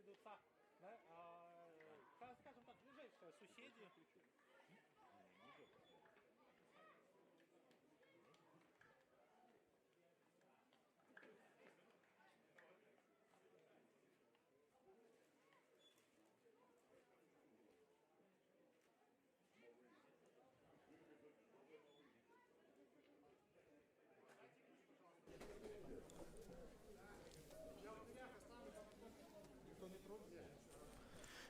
сойдутся, да, скажем так, ближайшие соседи.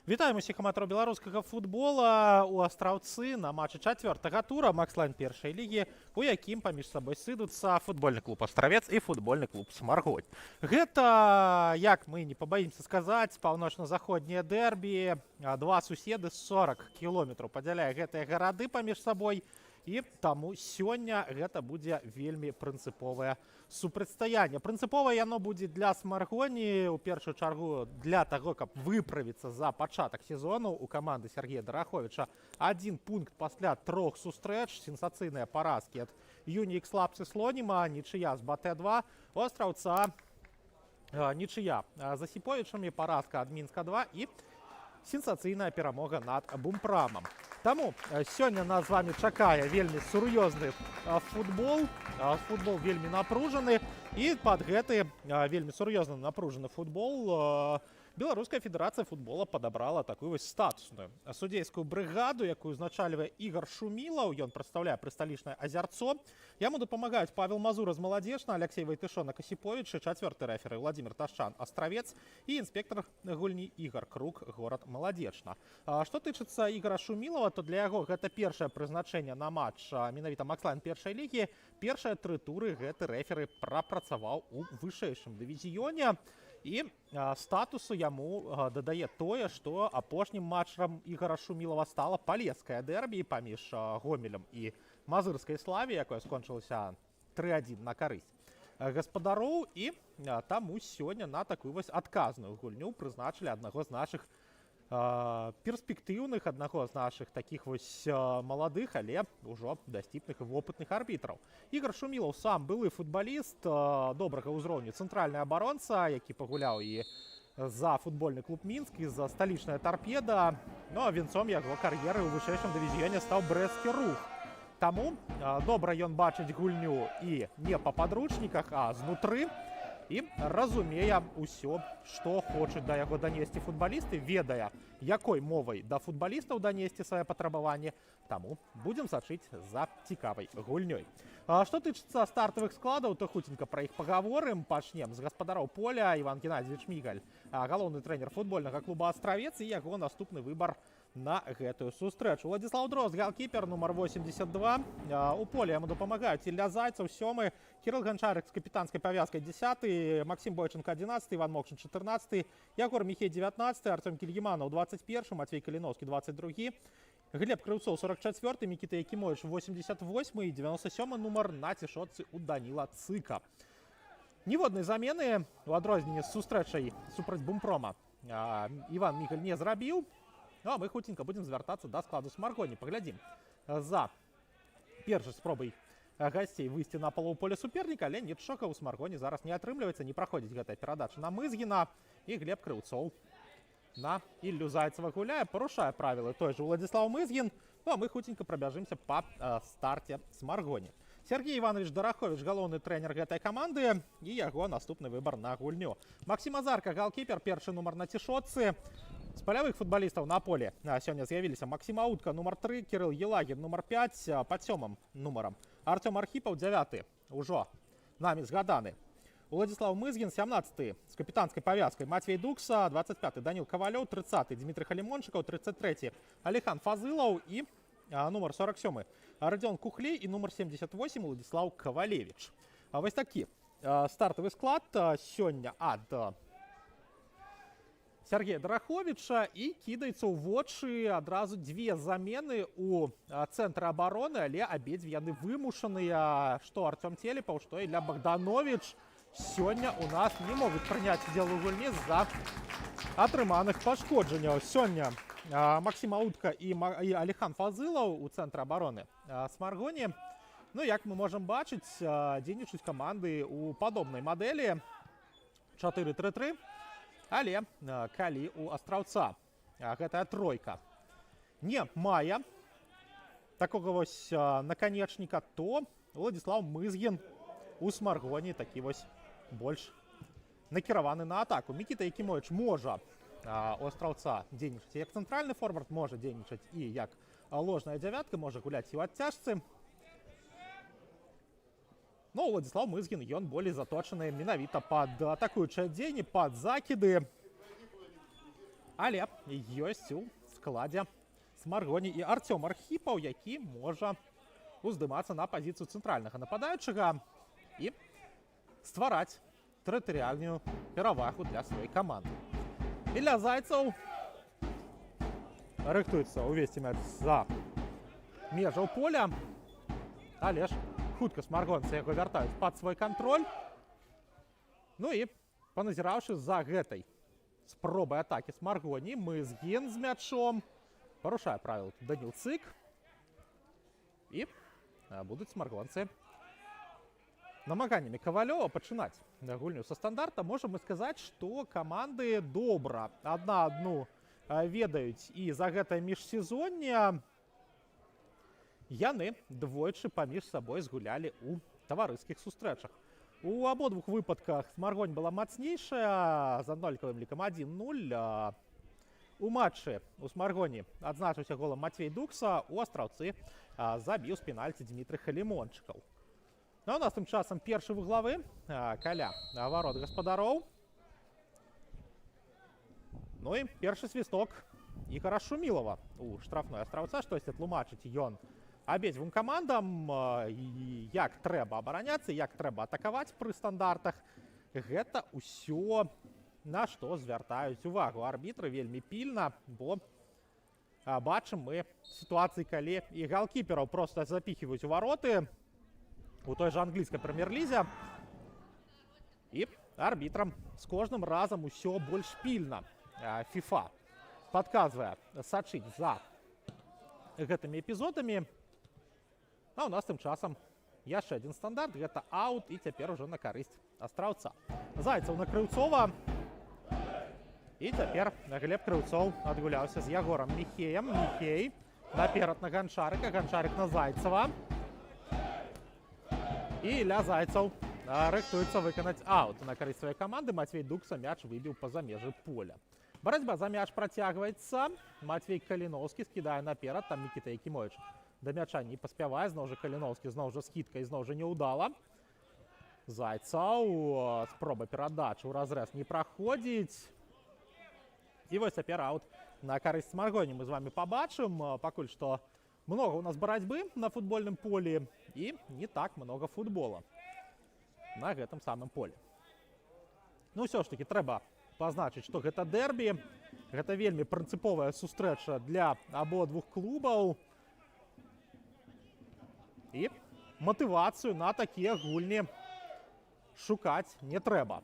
Вітаем усіх аматараў беларускага футбола у Астраўцы на матчы чацвёртага тура Макслайн першай лігі, у якім паміж сабой сыдуцца футбольны клуб Астравец і футбольны клуб Смаргонь. Гэта, як мы не пабаімся сказаць, паўночна-заходнія дэрбі, два суседы 40 кіламетраў падзяляе гэтыя гарады паміж сабой. І таму сёння гэта будзе вельмі прынцыповае супрацьстаянне. Прынцыповае яно будзе для Смаргоні, у першую чаргу для таго, каб выправіцца за пачатак сезону. У каманды Сергея Дараховіча 1 пункт пасля 3 сустрэч, сенсацыйныя паразкі ад Юнікс Лапсы Слоніма, нічыя з БТ-2, у Астраўца нічыя з Асіповічамі, паразка ад Мінска-2 і сенсацыйная перамога над Бумпрамам. Таму сёння нас з вами чакае вельмі сур'ёзны футбол. Футбол вельмі напружаны. І пад гэты вельмі сур'ёзны напружаны футбол Беларуская федэрацыя футбола падабрала такую вось статусную судзейскую брыгаду, якую узначальвае Ігар Шумілаў. Ён прадстаўляе прысталічнае Азярцо. Яму дапамагаюць Павел Мазура з Маладзечна, Алексей Вайтышонак Асіповіч, чацвёрты рэферы Владзімир Ташчан Астравец і інспектар гульні Ігар Крук, горад Маладзечна. Што тычыцца Ігара Шумілава, то для яго гэта першае прызначэнне на матч менавіта Макслайн першай лігі. Першыя 3 туры гэты рэферы прапрацаваў у вышэйшым дывізіёне. І статусу яму дадае тое, што апошнім матчам Ігара Шумілава стала палескае дэрбі паміж Гомелем і Мазырскай Славе, якое скончылася 3-1 на карысць гаспадароў. І таму сёння на такую вось адказную гульню прызначылі аднаго з нашых перспектыўных, аднаго з нашых такіх вось маладых, але ўжо дасціпных і вопытных арбітраў. Ігар Шумілаў сам былы футбаліст добрага ўзроўню, цэнтральны абаронца, які пагуляў і за футбольны клуб Мінск, і за сталічная Тарпеда. Ну а венцом яго кар'еры ў вышэйшым дывізіёне стаў брэсцкі Рух. Таму добра ён бачыць гульню і не па падручніках, а знутры. І разумее ўсё, што хочуць да яго данесці футбалісты, ведае, якой мовай да футбалістаў данесці свае патрабаванні. Таму будзем сачыць за цікавай гульнёй. Што тычыцца стартавых складаў, то хуценька пра іх пагаворым. Пачнем з гаспадароў поля. Іван Геннадзевич Мігаль, галоўны трэнер футбольнага клуба Астравец, і яго наступны выбар на гэтую сустрэчу. Владзіслаў Дрозд, галкіпер, нумар 82. У поле яму дапамагаюць Ілля Зайцаў, 7, Кірыл Ганчарык з капітанскай павязкай, 10, Максим Бойченко, 11, Іван Мокшин, 14, Ягор Міхей, 19, Артём Кільгіманаў, 21, Матвей Каліновскі, 22, Глеб Крыўцоў, 44, Мікіта Якімович, 88 і 97 нумар на цішотцы у Даніла Цыка. Ніводнай замены у адрозненні з сустрэчай супраць Бумпрома Іван Мігаль не зрабіў. Ну, а мы хуценька будзем звяртацца да складу Смаргоні. Паглядзім за першай спробай гасцей выйсці на палоўполе суперніка, але нічога ў Смаргоні зараз не атрымліваецца, не праходзіць гэтая перадача на Мызгіна, і Глеб Крыўцоў на Іллю Зайцава гуляе, парушае правілы той же Владзіслаў Мызгін. Ну, а мы хуценька прабяжымся па старце Смаргоні. Сергей Иванович Дарахович, галоўны трэнер гэтай каманды, і яго наступны выбар на гульню. Максим Азарка, галкіпер, першы нумар на цішотцы. З палявых футбалістаў на поле сёння з'явіліся Максим Аутка, нумар 3, Кірыл Елагін, нумар 5, пад 7 нумарам Артём Архіпаў, 9, ужо намі згаданы Владзіслаў Мызгін, 17 з капітанскай павязкай Матвей Дукса, 25 Даніл Кавалёў, 30 Дмітрый Халімончыкаў, 33 Аліхан Фазылаў і нумар 47 Радзён Кухлей і нумар 78 Владзіслаў Кавалевіч. Вось такі стартавы склад сёння ад Сергея Дараховича, і кідаецца ў вочы адразу 2 замены у цэнтры абароны, але абедзве яны вымушаныя. Што Артём Телепаў, што Ілля Богданович сёння у нас не могуць прыняць удзел у гульні з-за атрыманых пашкоджанняў. Сёння Максим Аутка і Аліхан Фазылаў у цэнтры абароны Смаргоні. Ну, як мы можам бачыць, дзейнічаюць каманды у падобнай мадэлі 4-3-3. Але калі у астраўца гэтая тройка не мае такога вось наканечніка, то Владзіслаў Мызгін у Смаргоні такі вось больш накіраваны на атаку. Мікіта Якімовіч можа у астраўца дзейнічаць як цэнтральны форвард, можа дзейнічаць і як ложная дзявятка, можа гуляць і ў адцяжцы. Но Владзіслаў Мызгін, ён болей заточаны менавіта пад атакуючыя дзеянні, пад закіды. Але ёсць у складзе Смаргоні і Артём Архіпаў, які можа уздымацца на пазіцыю цэнтральнага нападаючага і ствараць тэрытарыяльную перавагу для сваёй каманды. Ілля Зайцаў рыхтуецца увесці мяч за межаў поля, але ж хутка смаргонцы яго вяртаюць пад свой кантроль. Ну і паназіраўшы за гэтай спробай атакі Смаргоні, Мызгін з мячом парушае правілы Даніл Цык. І будуць смаргонцы намаганнямі Кавалёва пачынаць гульню са стандарта. Можам мы сказаць, што каманды добра адна адну ведаюць, і за гэтае міжсезонне яны двойчы паміж сабой згулялі ў таварыскіх сустрэчах. У абодвух выпадках Смаргонь была мацнейшая, за нолькавым лікам 1-0. У матчы у Смаргоні адзначыўся голам Матвей Дукса, у астраўцы забіў з пенальці Дмітрый Халімончыкаў. Ну, а у нас тым часам першы вуглавы каля варот гаспадароў. Ну і першы свісток Ігора Шумілава у штрафной астраўца. Штосьці тлумачыць ён абедзвюм камандам, як трэба абараняцца, як трэба атакаваць пры стандартах. Гэта ўсё, на што звяртаюць увагу арбітры вельмі пільна, бо бачым мы сітуацыі, калі і галкіпераў проста запіхіваюць у вароты у той жа англійскай прэм'ер-лізе. І арбітрам з кожным разам усё больш пільна. FIFA падказвае сачыць за гэтымі эпізодамі. А у нас тым часам яшчэ адзін стандарт, гэта аут, і цяпер ужо на карысць астраўца. Зайцаў на Крыўцова. І цяпер Глеб Крыўцоў адгуляўся з Ягорам Міхеем. Міхей наперад на Ганчарыка, Ганчарык на Зайцава. І Ілля Зайцаў рыхтуецца выканаць аут на карысць сваёй каманды. Матвей Дукса мяч выбіў па-за межы поля. Барацьба за мяч працягваецца. Матвей Каліноўскі скідае наперад, там Мікіта Якімовіч да мяча не паспявае. Зноў жа Каліноўскі, зноў жа скідка і зноў жа няўдала. Зайцаў, спроба перадачы ў разрэз не праходзіць. І вось цяпер аут на карысць Смаргоні мы з вами пабачым. Пакуль што много у нас барацьбы на футбольным полі і не так много футбола на гэтым самым полі. Ну, ўсё ж такі трэба пазначыць, што гэта дэрбі. Гэта вельмі прынцыповая сустрэча для абодвух клубаў. І матывацыю на такія гульні шукаць не трэба.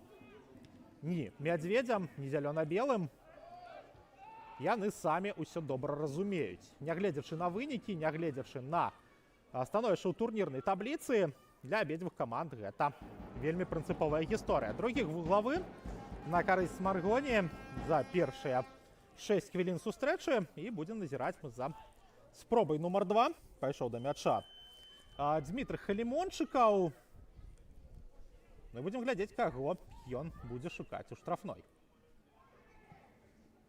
Ні мядзведзям, ні зялёна-белым. Яны самі ўсё добра разумеюць. Нягледзячы на вынікі, нягледзячы на становішча ў турнірнай табліцы, для абедзвюх каманд гэта вельмі прынцыповая гісторыя. Другі вуглавы на карысць Смаргоні за першыя 6 хвілін сустрэчы, і будзем назіраць мы за спробай нумар 2. Пайшоў да мяча Дмітрый Халімончыкаў. Мы будзем глядзець, каго ён будзе шукаць у штрафной.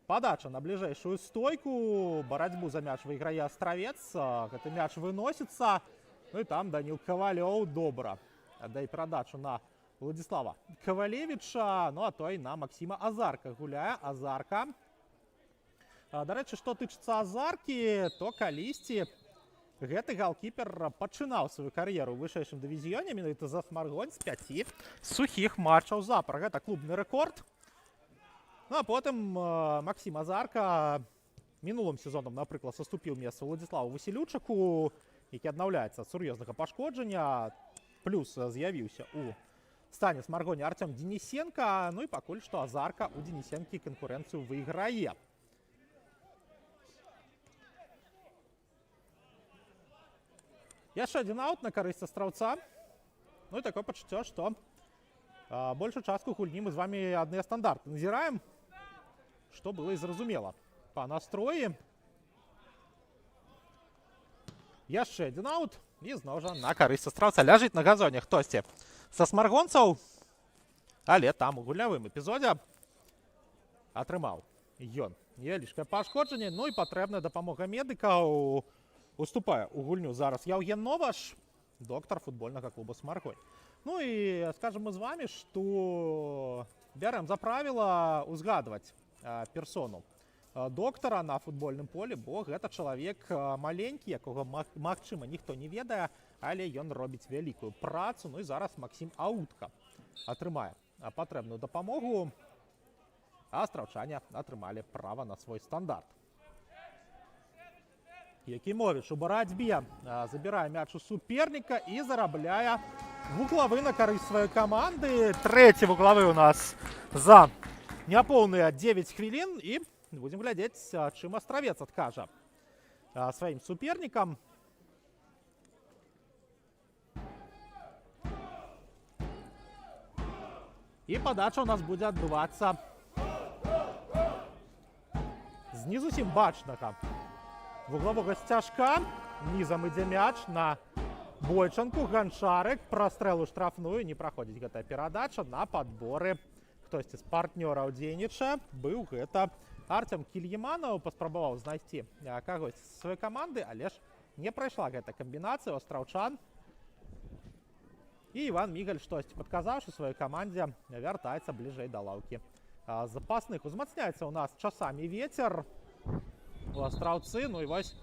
Падача на бліжэйшую стойку. Барацьбу за мяч выйграе астравец. Гэты мяч выносіцца. Ну і там Даніл Кавалёў добра аддае перадачу на Владзіслава Кавалевіча. Ну а той на Максіма Азарка гуляе. Азарка. Дарэчы, што тычыцца Азаркі, то калісьці гэты галкіпер пачынаў сваю кар'еру ў вышэйшым дывізіёне, менавіта за Смаргонь, з 5 сухіх матчаў запар. Гэта клубны рэкорд. Ну а потым Максім Азарка мінулым сезонам, напрыклад, саступіў месца Владзіславу Васілючаку, які аднаўляецца ад сур'ёзнага пашкоджання. Плюс з'явіўся у стане Смаргоні Артём Денісенка. Ну і пакуль што Азарка у Денісенкі канкурэнцыю выйграе. Яшчэ адзін аут на карысць астравца. Ну і такое пачуццё, што большую частку гульні мы з вами адныя стандарты назіраем. што было і зразумела па настроі. Яшчэ адзін аут, і зноў жа на карысць астраўца. Ляжыць на газоне хтосьці са смаргонцаў, але там у гульнявым эпізодзе атрымаў ён невялічкае пашкоджанне. Ну і патрэбная дапамога медыкаў. Уступае у гульню зараз Яўген Новаш, доктар футбольнага клуба «Смаргонь». Ну і скажем мы з вами, што бярем за правіла узгадваць персону доктара на футбольным полі, бо гэта чалавек маленькі, якога, магчыма, ніхто не ведае, але ён робіць вялікую працу. Ну і зараз Максім Аутка атрымае патрэбную дапамогу, а астраўчане атрымалі права на свой стандарт. Якімовіч у барацьбе забірае мяч у суперніка і зарабляе вуглавы на карысць сваёй каманды. Трэці вуглавы у нас за няпоўныя 9 хвілін. І будзем глядзець, чым астравец адкажа сваім супернікам. І падача у нас будзе адбывацца з не зусім бачнага вуглавога сцяжка. Нізам ідзе мяч на Бойчанку. Ганчарык, прастрэл у штрафную, не праходзіць гэтая перадача. На падборы хтосьці з партнёраў дзейнічае. Быў гэта Артем Кільяманаў, паспрабаваў знайсці кагось з сваёй каманды, але ж не прайшла гэта камбінацыя ў астраўчан. І Іван Мігаль, штосьці падказаўшы сваёй камандзе, вяртаецца бліжэй да лаўкі запасных. Узмацняецца ў нас часамі вецер у астраўцы. Ну і вось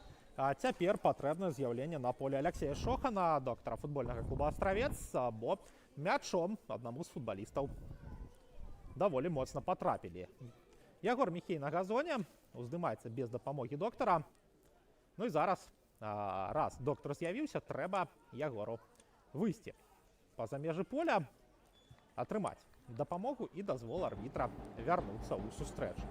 цяпер патрэбна з'яўленне на полі Аляксея Шохана, доктара футбольнага клуба «Астравец», бо мячом аднаму з футбалістаў даволі моцна патрапілі. Ягор Міхей на газоне, уздымаецца без дапамогі доктара. Ну і зараз, раз доктар з'явіўся, трэба Ягору выйсці па-за межы поля, атрымаць дапамогу і дазвол арбітра вярнуцца ў сустрэчу.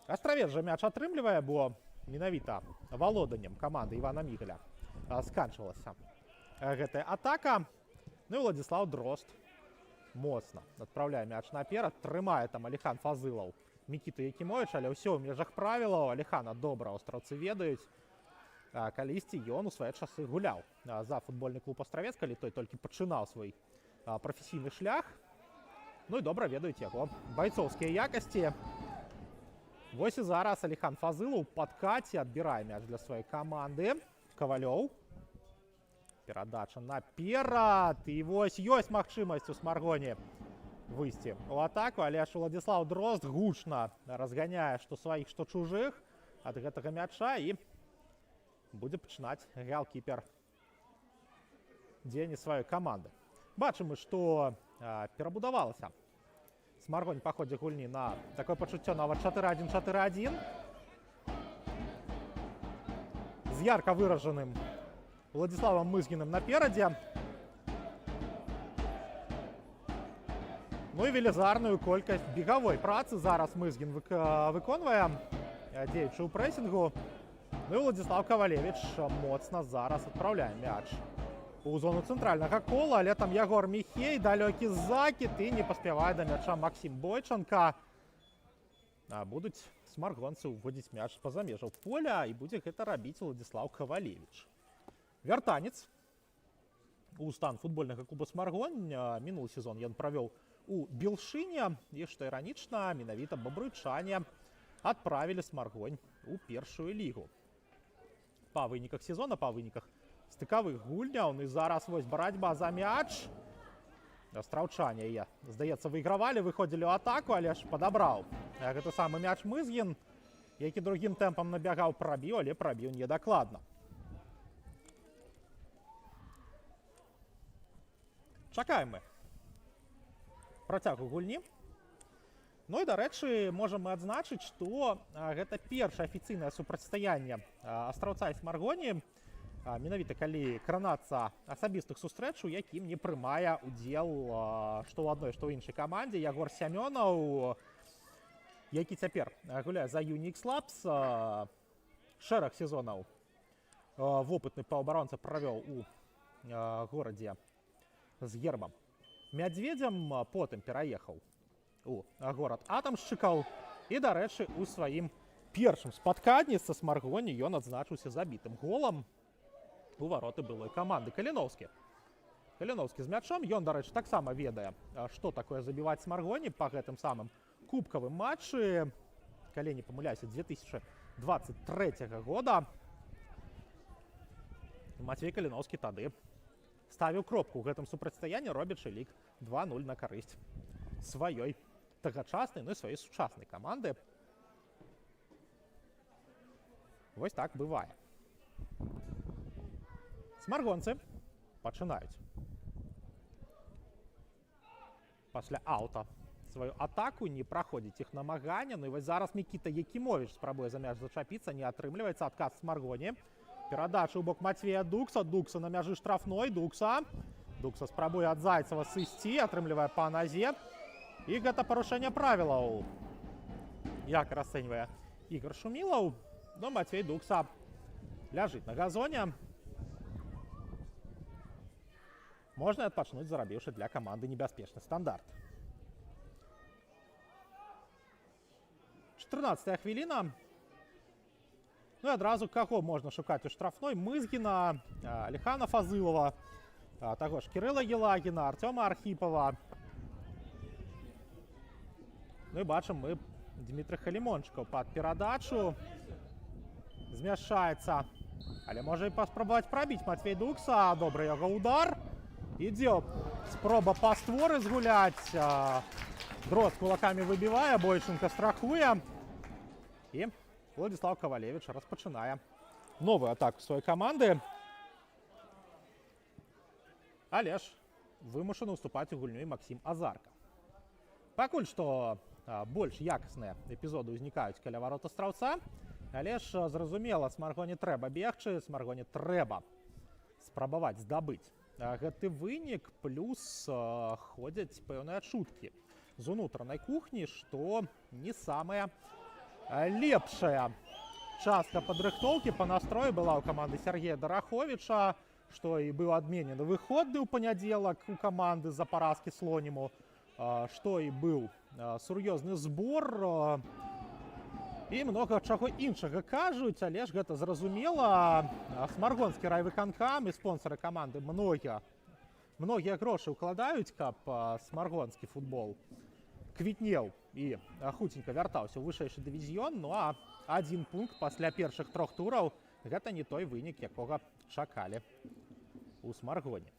Астравец жа мяч атрымлівае, бо менавіта валоданнем каманды Івана Мігаля сканчвалася гэтая атака. Ну і Владзіслаў Дрозд моцна адпраўляе мяч наперад. Трымае там Аліхан Фазылаў Мікіту Якімовіч, але ўсё ў межах правілаў. Аліхана добра аўстраўцы ведаюць. Калісьці ён у свае часы гуляў за футбольны клуб «Астравец», калі той толькі пачынаў свой прафесійны шлях. Ну і добра ведаюць яго байцоўскія якасці. Вось і зараз Аліхан Фазылаў у падкаце адбірае мяч для сваёй каманды. Кавалёў. Перадача наперад. І вось ёсць магчымасць у «Смаргоні» выйсці ў атаку, але ж Владзіслаў Дрозд гучна разганяе што сваіх, што чужых ад гэтага мяча, і будзе пачынаць галкіпер дзеянні сваёй каманды. Бачым мы, што перабудавалася «Смаргонь» па ходзе гульні на такое пачуццё нават 4-1-4-1 з ярка выражаным Владзіславам Мызгіным наперадзе. Ну і велізарную колькасць бегавой працы зараз Мызгін выконвае, дзеючы ў прэсінгу. Ну і Владзіслаў Кавалевіч моцна зараз адпраўляе мяч у зону цэнтральнага кола, але там Ягор Міхей, далёкі закід, і не паспявае да мяча Максім Бойчанка. Будуць смаргонцы ўводзіць мяч па-за межаў поля, і будзе гэта рабіць Владзіслаў Кавалевіч. Вяртанец у стан футбольнага клуба «Смаргонь». Мінулы сезон ён правёў у Белшыне, і што іранічна, менавіта бабрычане адправілі «Смаргонь» у першую лігу. Па выніках сезона, па выніках стыкавых гульняў. Ну і зараз вось барацьба за мяч. Астраўчане, здаецца, выйгравалі, выходзілі ў атаку, але ж падабраў гэты самы мяч Мызгін, які другім тэмпам набягаў, прабіў, але прабіў недакладна. Чакаем мы працягу гульні. Ну і, дарэчы, можам мы адзначыць, што гэта першае афіцыйнае супрацьстаянне астраўца і «Смаргоні», менавіта калі кранацца асабістых сустрэч, у якім не прымае удзел што ў адной, што ў іншай камандзе. Ягор Сямёнаў, які цяпер гуляе за Unix Labs, шэраг сезонаў вопытны паўабаронца правёў у горадзе з гербам Мядзведзям, потым пераехаў у горад атамшчыкаў. І, дарэчы, у сваім першым спатканні са Смаргоні ён адзначыўся забітым голам у вароты былой каманды. Каліноўскі з мячом. Ён, дарэчы, таксама ведае, што такое забіваць Смаргоні па гэтым самым кубкавым матчы. Калі не памыляюся, 2023 года. Мацвей Каліноўскі тады ставіў кропку ў гэтым супрацьстаянні, робячы лік 2-0 на карысць сваёй тагачаснай, ну і сваёй сучаснай каманды. Вось так бывае. Смаргонцы пачынаюць пасля аута сваю атаку, не праходзіць іх намаганне. Ну і вось зараз Мікіта Якімовіч спрабуе за мяч зачапіцца, не атрымліваецца. Адказ Смаргоні. Перадача ў бок Мацвея Дукса. Дукса на мяжы штрафной. Дукса спрабуе ад Зайцева сысці, атрымлівае па назе. І гэта парушэнне правілаў. Як расцэньвае Ігор Шумілаў. Но Мацвей Дукса ляжыць на газоне. Можна адпачнуць, зарабіўшы для каманды небяспечны стандарт. 14-я хвіліна. Ну і адразу каго можна шукаць у штрафной? Мызгіна, Аліхана Фазылова, таго ж Кірыла Елагіна, Артёма Архіпова. Ну і бачым мы Дмітрый Халімончыкаў пад перадачу. Змяшчаецца. Але можа і паспрабаваць прабіць Мацвей Дукса. Добры яго удар. Ідзе спроба па створы згуляць. Дрозд кулакамі выбівае, Бойченко страхуе. І Владислав Кавалевич распачынае новую атаку сваёй каманды. Але ж вымушаны ўступаць у гульню і Максім Азарка. Пакуль што больш якасныя эпізоды ўзнікаюць каля варот Астраўца. Але ж, зразумела, Смаргоні трэба бегчы, Смаргоні трэба спрабаваць здабыць гэты вынік, плюс ходзяць пэўныя чуткі з унутранай кухні, што не самая лепшая частка падрыхтоўкі па настрою была ў каманды Сергея Дараховіча, што і быў адменены выходны ў панядзелак у каманды з-за паразкі Слоніму, што і быў сур'ёзны збор. І многа чаго іншага кажуць, але ж гэта зразумела. Смаргонскі райвыканкам і спонсары каманды многія грошы ўкладаюць, каб смаргонскі футбол квітнеў і хуценька вяртаўся ў вышэйшы дывізіён. Ну а адзін пункт пасля першых 3 тураў гэта не той вынік, якога чакалі у Смаргоні.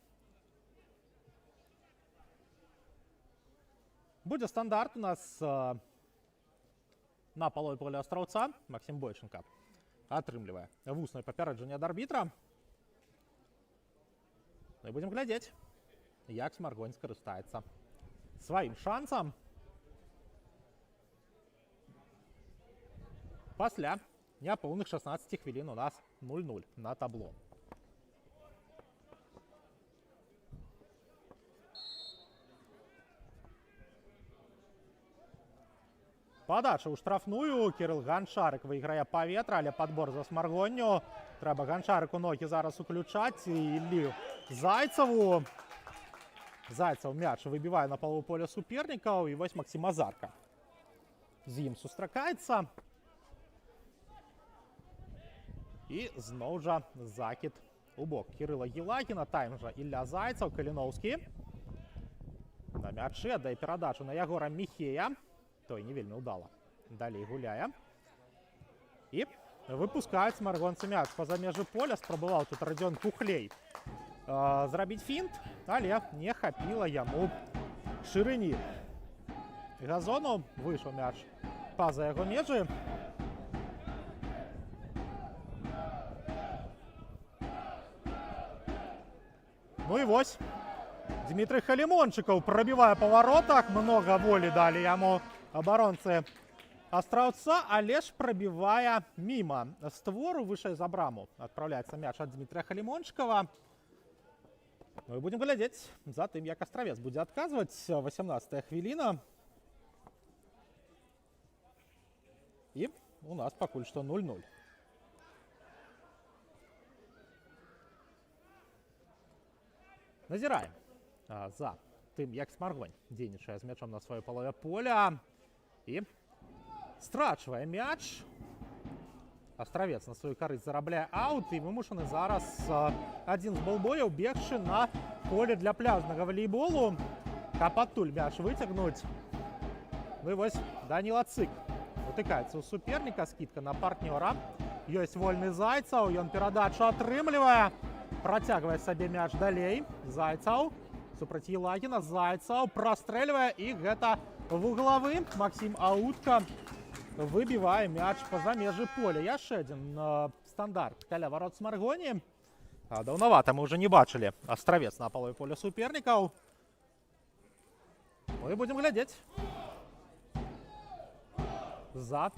Будзе стандарт у нас на палове поля Астраўца. Максім Бойченко атрымлівае вуснае папярэджанне ад арбітра. Ну і будзем глядзець, як Смаргонь скарыстаецца сваім шансам. Пасля няпоўных 16 хвілін у нас 0-0 на табло. Падача ў штрафную. Кірыл Ганчарык выйграе паветра, але падбор за Смаргонню. Трэба Ганчарыку ногі зараз уключаць. І Іллю Зайцеву. Зайцев мяч выбівае на палову поля супернікаў. І вось Максім Азарка з ім сустракаецца. І зноў жа закід у бок Кірыла Елагіна. Тайм жа Ілля Зайцев, Каліноўскі. На мячы аддае перадачу на Ягора Міхея. Той не вельмі ўдала далей гуляе. І выпускаюць смаргонцы мяч па-за межы поля. Спрабаваў тут Радзён Кухлей зрабіць фінт, але не хапіла яму шырыні газону. Выйшаў мяч па-за яго межы. Ну і вось Дмітрый Халімончыкаў прабівае па варотах. Многа волі далі яму абаронцы Астраўца, але ж прабівае міма створу. Вышэй за браму адпраўляецца мяч ад Дмітрия Халімончыкава. Ну і будзем глядзець за тым, як Астравец будзе адказваць. 18-я хвіліна. І у нас пакуль што 0-0. Назіраем за тым, як Смаргонь дзейнічае з мячом на сваёй палове поля і страчвае мяч. Астравец на сваю карысць зарабляе аут і вымушаны зараз адзін з балбояў бегчы на поле для пляжнага валейболу, каб адтуль мяч выцягнуць. Ну і вось Даніла Цык утыкаецца ў суперніка, скідка на партнёра. Ёсць вольны Зайцаў, ён перадачу атрымлівае, працягвае сабе мяч далей. Зайцаў супраць Елагіна, Зайцаў прастрэльвае і гэта вуглавы. Максім Аутка выбівае мяч па-за межы поля. Яшчэ адзін стандарт каля варот Смаргоні. Даўнавата мы ўжо не бачылі Астравец на палове поля супернікаў. Мы будзем глядзець за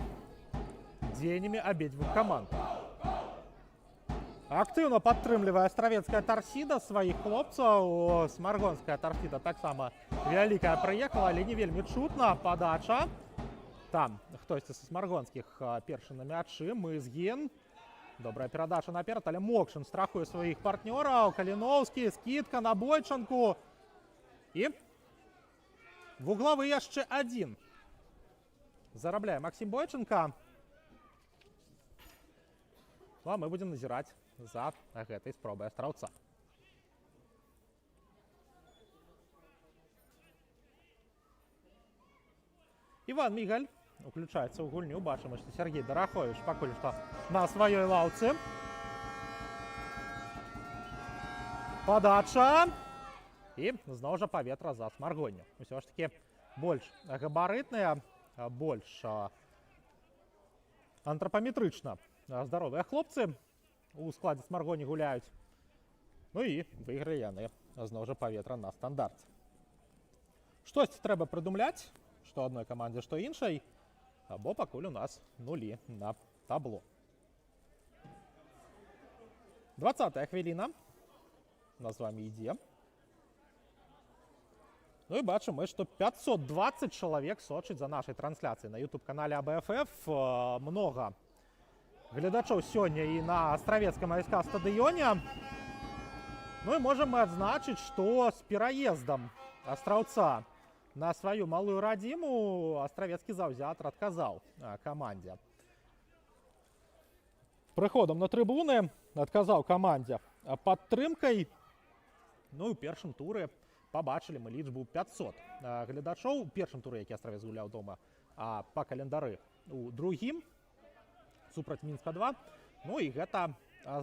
дзеяннямі абедзвюх каманд. Актыўна падтрымлівае астравецкая Торсіда сваіх хлопцаў. Смаргонская Торсіда таксама вялікая прыехала, але не вельмі чутна. Падача. Там хтосьці са смаргонскіх першы на мячы. Мызгін. Добрая перадача наперад, але Мокшин страхуе сваіх партнёраў. Каліноўскі, скідка на Бойчанку. І вуглавы яшчэ адзін. Зарабляе Максім Бойчанка. Ну, а мы будем назіраць за гэтай спробай Астраўца. Іван Мігаль уключаецца ў гульню. Бачым, што Сергей Дарахович пакуль што на сваёй лаўцы. Падача. І зноў жа паветра за Смаргонню. Усё ж такі больш габарытныя, больш антрапаметрычна здаровыя хлопцы у складзе Смаргоні гуляюць. Ну і выйгралі яны зноў жа паветра на стандарце. Штосьці трэба прыдумляць, што адной камандзе, што іншай, бо пакуль у нас нулі на табло. 20-я хвіліна у нас з вамі ідзе. Ну і бачым мы, што 520 чалавек сочыць за нашай трансляцыяй на YouTube-канале АБФФ. Многа гледачоў сёння і на астравецкам АСК стадыёне. Ну і можам мы адзначыць, што з пераездам Астраўца на сваю малую радзіму астравецкі заўзятар адказаў камандзе. Прыходам на трыбуны адказаў камандзе падтрымкай. Ну і ў першым туры пабачылі мы лічбу 500 гледачоў. У першым туры, які Астравец гуляў дома, а па календары у другім супраць Мінска-2. Ну і гэта,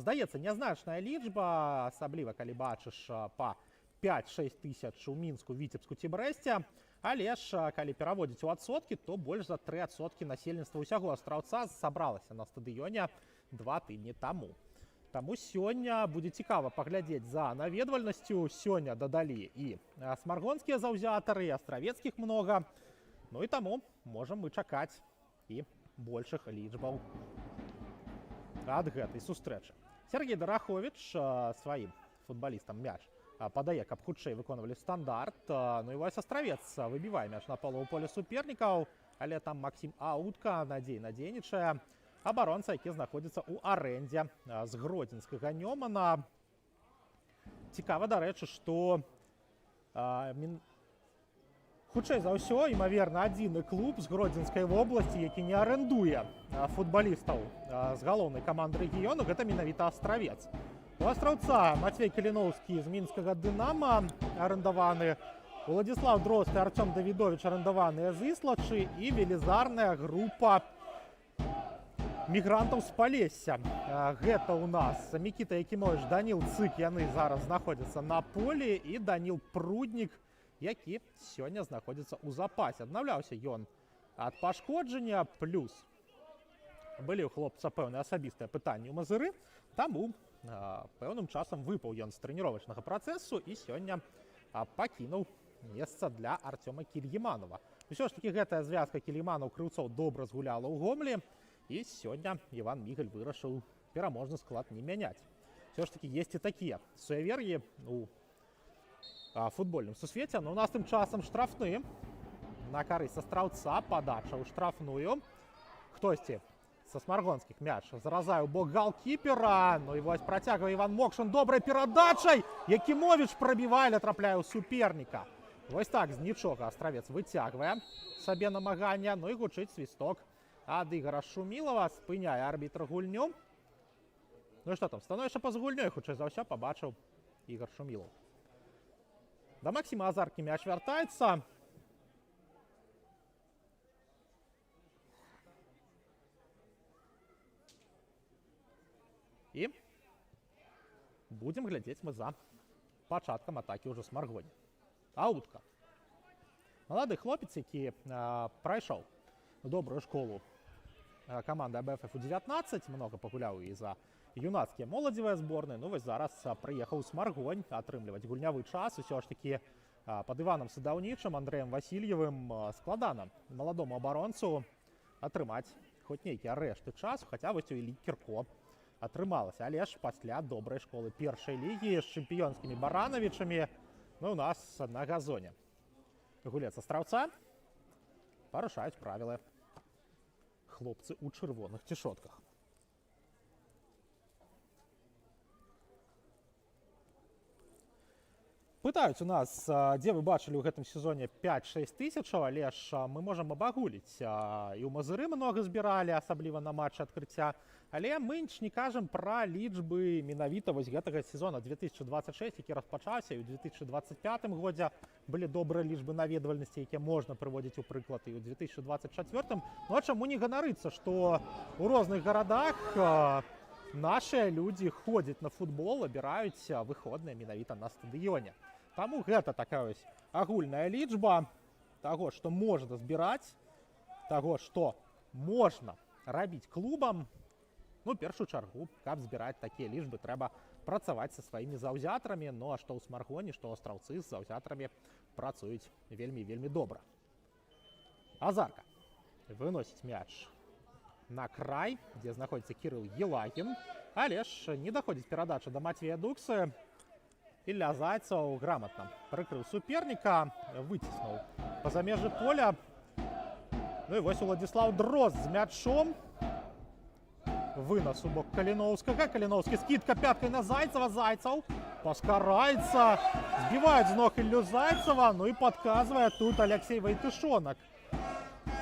здаецца, нязначная лічба, асабліва калі бачыш па 5-6 тысяч у Мінску, Віцебску ці Брэсце. Але ж калі пераводзіць у адсоткі, то больш за 3% насельніцтва ўсяго Астраўца сабралася на стадыёне 2 тыдні таму. Таму сёння будзе цікава паглядзець за наведвальнасцю. Сёння дадалі і смаргонскія заўзятары, і астравецкіх многа. Ну і таму можам мы чакаць і большых лічбаў ад гэтай сустрэчы. Сергей Дарахович сваім футбалістам мяч падае, каб хутчэй выконвалі стандарт. Ну і вось Астравец выбівае мяч на палову поля супернікаў, але там Максім Аутка надзейна дзейнічае. Абаронца, які знаходзіцца ў арэндзе з гродзенскага Нёмана. Цікава, дарэчы, што хутчэй за ўсё, імаверна, адзіны клуб з гродзенскай вобласці, які не арэндуе футбалістаў з галоўнай каманды рэгіёну, гэта менавіта Астравец. У Астраўца Мацвей Каліноўскі з мінскага Дынама арэндаваны, Уладзіслаў Дрозд і Арцём Давідовіч арэндаваныя з Іслачы і велізарная група мігрантаў з Палесся. Гэта ў нас Мікіта Якімовіч, Даніл Цык, яны зараз знаходзяцца на полі, і Даніл Пруднік, які сёння знаходзіцца ў запасе. Аднаўляўся ён ад пашкоджання, плюс былі ў хлопца пэўныя асабістыя пытанні ў Мазыры, таму пэўным часам выпаў ён з трэніровачнага працэсу і сёння пакінуў месца для Арцёма Кільіманова. Усё ж такі гэтая звязка Кіліманаў-Крыўцоў добра згуляла ў Гомлі, і сёння Іван Мігаль вырашыў пераможны склад не мяняць. Все ж таки есть і такія суевер'і у футбольным сусвеце. Но у нас тым часам штрафны на карысць Астраўца, падача ў штрафную. Хтосьці са смаргонскіх мяч заразае ў бок галкіпера. Ну і вось працягвае Іван Мокшин добрай перадачай. Якімовіч прабівае, трапляе ў суперніка. Вось так з нічога Астравец выцягвае сабе намагання. Ну і гучыць свісток ад Ігора Шумілава, спыняе арбітр гульню. Ну і што там, становішча па-за гульнёй, хутчэй за ўсё, пабачыў Ігор Шумілаў. Да Максіма Азаркі мяч вяртаецца. І будзем глядзець мы за пачаткам атакі ўжо Смаргоні. Аутка. Малады хлопец, які прайшоў добрую школу каманды АБФ У-19, много пагуляў і за юнацкія моладзевыя зборныя. Ну вось зараз прыехаў у Смаргонь атрымліваць гульнявы час. Усё ж такі пад Іванам Садаўнічым, Андрэем Васильевым складана маладому абаронцу атрымаць хоць нейкі рэшты часу, хаця вось у Іллі Кірко атрымалася. Але ж пасля добрай школы першай лігі з чэмпіёнскімі баранавічамі, ну, у нас на газоне гулец Астраўца парушаюць правілы хлопцы ў чырвоных цішотках. Пытаюць у нас, дзе вы бачылі ў гэтым сезоне 5-6 тысячаў, але ж мы можам абагуліць. І ў Мазыры много збіралі, асабліва на матчы адкрыцця. Але мы не кажам пра лічбы менавіта вось гэтага сезона 2026, які распачаўся, і ў 2025 годзе былі добрыя лічбы наведвальнасці, якія можна прыводзіць у прыклад і ў 2024. Ну а чаму не ганарыцца, што ў розных гарадах нашыя людзі ходзяць на футбол, абіраюць выходныя менавіта на стадыёне. Таму гэта такая вось агульная лічба таго, што можна збіраць, таго, што можна рабіць клубам. Ну, першую чаргу, каб збіраць такія лічбы, трэба працаваць са сваімі заўзятарамі. Ну, а што ў Смаргоні, што ў Астраўцы з заўзятарамі працуюць вельмі добра. Азарка выносіць мяч на край, дзе знаходзіцца Кірыл Елагін. Але ж не даходзіць перадача да Матвея Дуксы. Ілля Зайцаў грамотна прыкрыў суперніка, выціснуў па-за межы поля. Ну і вось Уладзіслаў Дрозд з мячом. Вынос у бок Каліноўскага. Каліноўскі скидка пяткай на Зайцава. Зайцаў паскараецца, збіваюць з ног Іллю Зайцава. Ну і падказвае тут Алексей Вайтышонак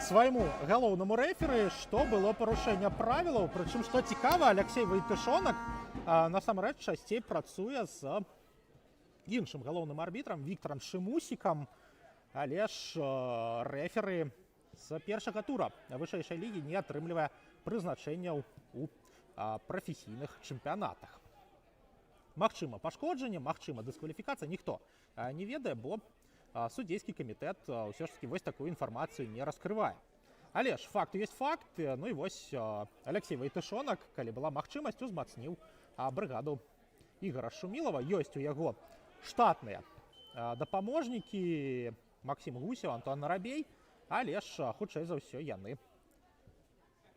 свайму галоўнаму рэферы, што было парушэнне правілаў. Прычым, што цікава, Алексей Вайтышонак насамрэч часцей працуе з іншым галоўным арбітрам Віктарам Шымусікам, але ж рэферы з першага тура вышэйшай лігі не атрымлівае прызначэнняў у прафесійных чэмпіянатах. Магчыма пашкоджанне, магчыма дыскваліфікацыя, ніхто не ведае, бо судзейскі камітэт ўсё ж такі вось такую інфармацыю не раскрывае. Але ж факт ёсць факт. Ну і вось Алексей Вайтышонак, калі была магчымасць, узмацніў брыгаду Ігора Шумілава. Ёсць у яго штатныя дапаможнікі Максім Гусеў, Антон Нарабей, але ж хутчэй за ўсё яны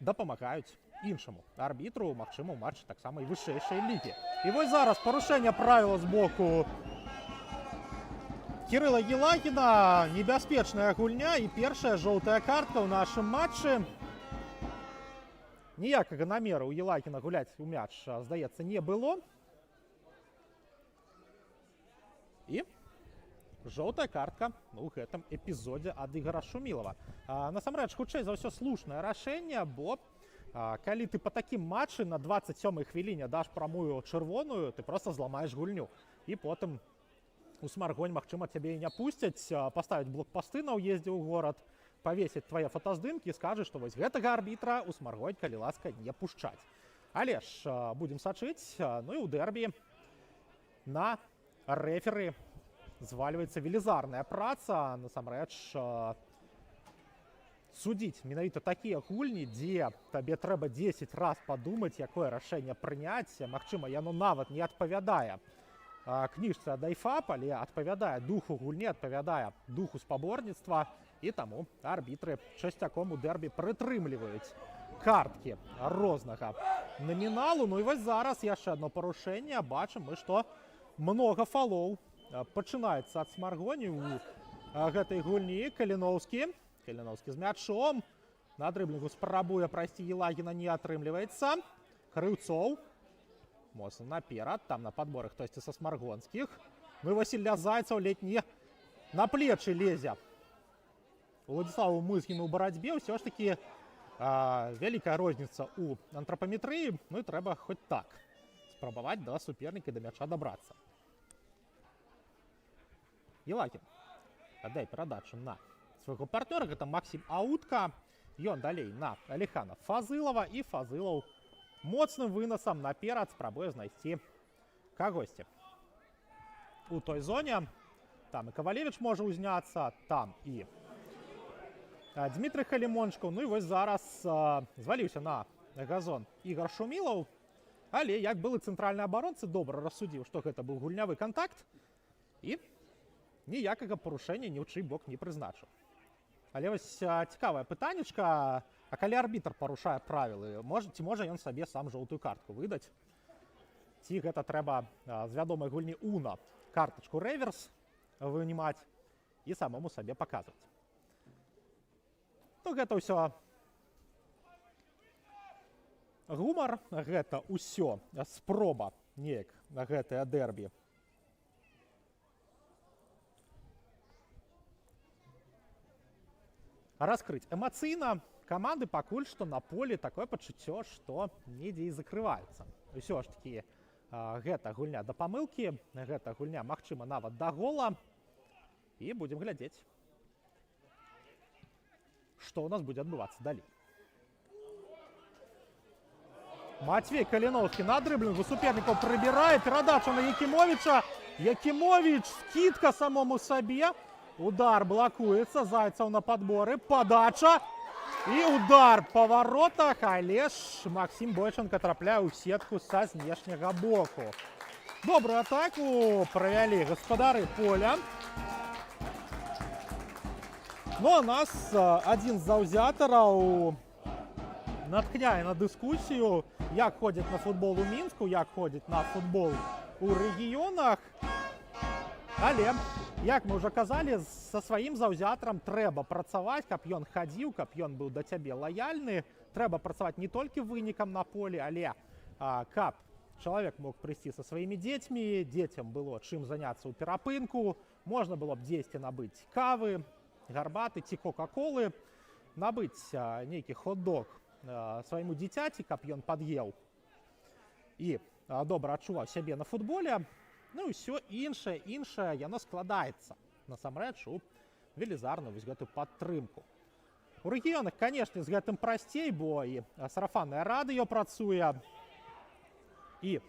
дапамагаюць іншаму арбітру, магчыма, у матчы таксама і вышэйшай лігі. І вось зараз парушэнне правіла з боку Кірыла Елагіна, небяспечная гульня і першая жоўтая картка ў нашым матчы. Ніякага намеру ў Елагіна гуляць у мяч, здаецца, не было. І жоўтая картка ў гэтым эпізодзе ад Ігора Шумілава. Насамрэч, хутчэй за ўсё слушнае рашэнне, бо калі ты па такім матчы на 27-й хвіліне даш прамую чырвоную, ты проста зламаеш гульню. І потым у Смаргонь, магчыма, цябе і не пусцяць, паставяць блокпасты на ўездзе ў горад, павесяць твае фотаздымкі і скажуць, што вось гэтага арбітра у Смаргонь, калі ласка, не пушчаць. Але ж будзем сачыць. Ну і ў дэрбі на рэферы звальваецца велізарная праца. Насамрэч, судзіць менавіта такія гульні, дзе табе трэба 10 раз падумаць, якое рашэнне прыняць. Магчыма, яно нават не адпавядае кніжцы ад IFAB, але адпавядае духу гульні, адпавядае духу спаборніцтва. І таму арбітры часцяком у дэрбі прытрымліваюць карткі рознага наміналу. Ну і вось зараз яшчэ адно парушэнне. Бачым мы, што многа фалоў пачынаецца ад Смаргоні ў гэтай гульні. Каліноўскі з мячом. На дрыблінгу спрабуе прайсці Елагіна, не атрымліваецца. Крыўцоў моцна наперад. Там на падборы хтосьці са смаргонскіх. Ну і Васілля Зайцаў ледь не на плечи лезе Владиславу Мызгіну ў барацьбе. Ўсё ж такі вялікая розніца ў антропаметрыі. Ну і трэба хоць так спрабаваць да суперніка, да мяча дабрацца. Елакін аддае перадачу на свайго партнёра. Гэта Максім Аутка. Ён далей на Алехана Фазылова. І Фазылаў моцным вынасам наперад спрабуе знайсці кагосьці у той зоне. Там і Кавалевіч можа ўзняцца, там і Дмітрый Халімончкаў. Ну і вось зараз зваліўся на газон Ігор Шумілаў. Але як былы цэнтральны абаронцы добра рассудзіў, што гэта быў гульнявы кантакт і ніякага парушэння ні ў чый бок не прызначыў. Але вось цікавае пытаннечка, а калі арбітр парушае правілы, ці можа ён сабе сам жоўтую картку выдаць? Ці гэта трэба з вядомай гульні Уна картачку рэверс вынімаць і самому сабе паказваць? Ну, гэта ўсё гумар, гэта ўсё спроба неяк на гэтае дэрбі раскрыць эмацыйна. Каманды пакуль што на полі такое пачуццё, што недзе і закрываюцца. Усё ж такі гэта гульня да памылкі, гэта гульня, магчыма, нават да гола. І будзем глядзець, што ў нас будзе адбывацца далей. Матвей Каліноўскі на дрыблінгу супернікаў прыбірае, перадача на Якімовіча. Якімовіч, скидка самому сабе. Удар блакуецца, Зайцаў на падборы, падача і удар па варотах, але ж Максім Бойченко трапляе ў сетку са знешняга боку. Добрую атаку правялі гаспадары поля. Ну а нас адзін з заўзятараў натхняе на дыскусію, як ходзяць на футбол у Мінску, як ходзяць на футбол у рэгіёнах. Але, як мы ўжо казалі, са сваім заўзятарам трэба працаваць, каб ён хадзіў, каб ён быў да цябе лаяльны. Трэба працаваць не толькі вынікам на полі, але каб чалавек мог прыйсці са сваімі дзецьмі, дзецям было чым заняцца ў перапынку, можна было б дзесьці набыць кавы, гарбаты ці кока-колы, набыць нейкі хот-дог свайму дзіцяці, каб ён пад'еў і добра адчуваў сябе на футболе. Ну і ўсё іншае, яно складаецца насамрэч у велізарную вось гэтую падтрымку. У рэгіёнах, канешне, з гэтым прасцей, бо і сарафаннае радыё працуе, і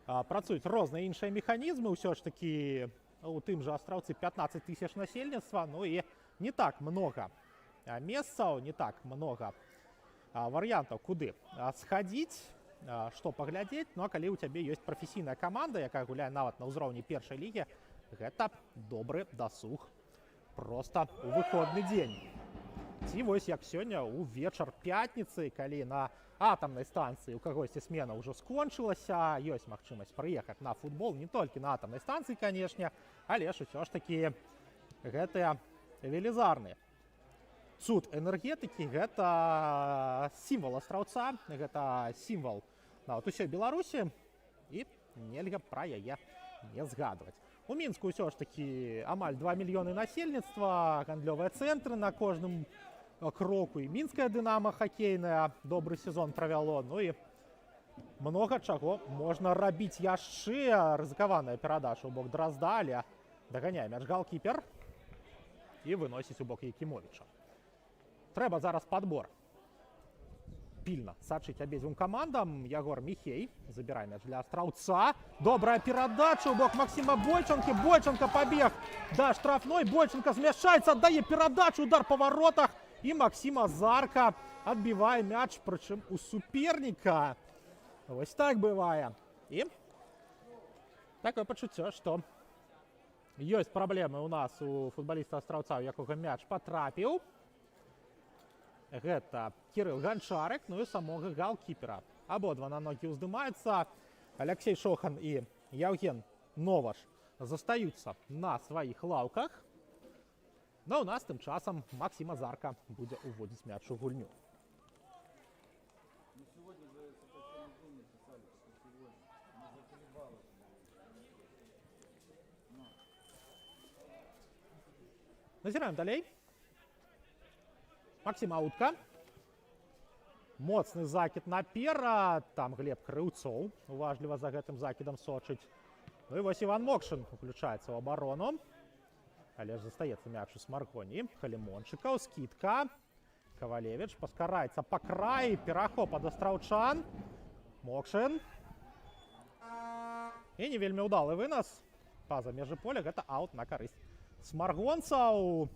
працуюць розныя іншыя механізмы. Ўсё ж такі у тым жа Астраўцы 15 тысяч насельніцтва, ну і не так много месцаў, не так много варыянтаў, куды схадзіць, што паглядзець. Ну а калі ў цябе ёсць прафесійная каманда, якая гуляе нават на ўзроўні першай лігі, гэта добры дасуг проста ў выходны дзень. Ці вось як сёння ў вечар пятніцы, калі на атамнай станцыі у кагосьці смена ўжо скончылася, ёсць магчымасць прыехаць на футбол не толькі на атамнай станцыі, канешне, але ж усё ж такі гэтыя велізарныя цуд энергетыкі, гэта сімвал Астраўца, гэта сімвал нават усёй Беларусі, і нельга пра яе не згадваць. У Мінску ўсё ж такі амаль 2 мільёны насельніцтва, гандлёвыя цэнтры на кожным кроку, і мінская дынама хакейная добры сезон правяло. Ну і многа чаго можна рабіць яшчэ. Рызыкаваная перадача ў бок Дразда, але даганяе мяч галкіпер і выносіць у бок Якімовіча. Трэба зараз падбор. Пільна сачыць абедзвюм камандам. Ягор Міхей забірае мяч для Астраўца. Добрая перадача ў бок Максіма Бойчанкі. Бойчанка пабег да штрафной. Бойчанка змяшчаецца, аддае перадачу, удар па варотах. І Максім Азарка адбівае мяч, прычым у суперніка. Вось так бывае. І такое пачуццё, што ёсць праблемы ў нас у футбаліста Астраўца, у якога мяч патрапіў. Гэта Кірыл Ганчарык, ну і самога галкіпера. Абодва на ногі ўздымаюцца. Аляксей Шохан і Яўген Новаш застаюцца на сваіх лаўках. Ну, у нас тым часам Максім Азарка будзе уводзіць мяч у гульню. Назіраем далей. Максим Аутка. Моцны закид наперад. Там Глеб Крыўцоў уважліва за гэтым закидом сочыць. Ну і вось Іван Мокшин уключаецца ў абарону. Але ж застаецца мяч у Смаргоні. Халімончыкаў, скидка. Кавалевіч паскараецца па краі. Перахоп ад астраўчан. Мокшин. І не вельмі ўдалы вынас. Па-за межы поля гэта аут на карысць смаргонцаў.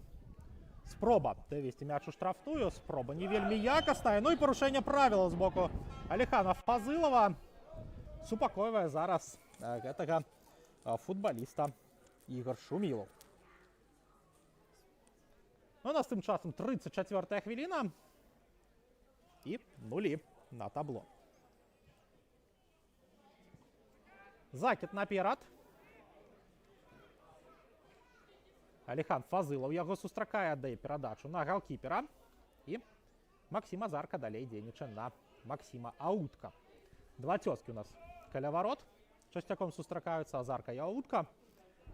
Спроба давесці мяч у штрафную. Спроба не вельмі якасная. Ну і парушэнне правілаў з боку Алихана Фазылова. Супакойвае зараз гэтага футболіста Ігор Шумілаў. Ну, у нас тым часам 34-я хвіліна. І нулі на табло. Закид наперад. Алихан Фазылаў яго сустракае, аддае перадачу на галкіпера. І Максим Азарка далей дзейнічае на Максима Аутка. Два цёзкі у нас каля варот. Часцяком сустракаюцца Азарка і Аутка.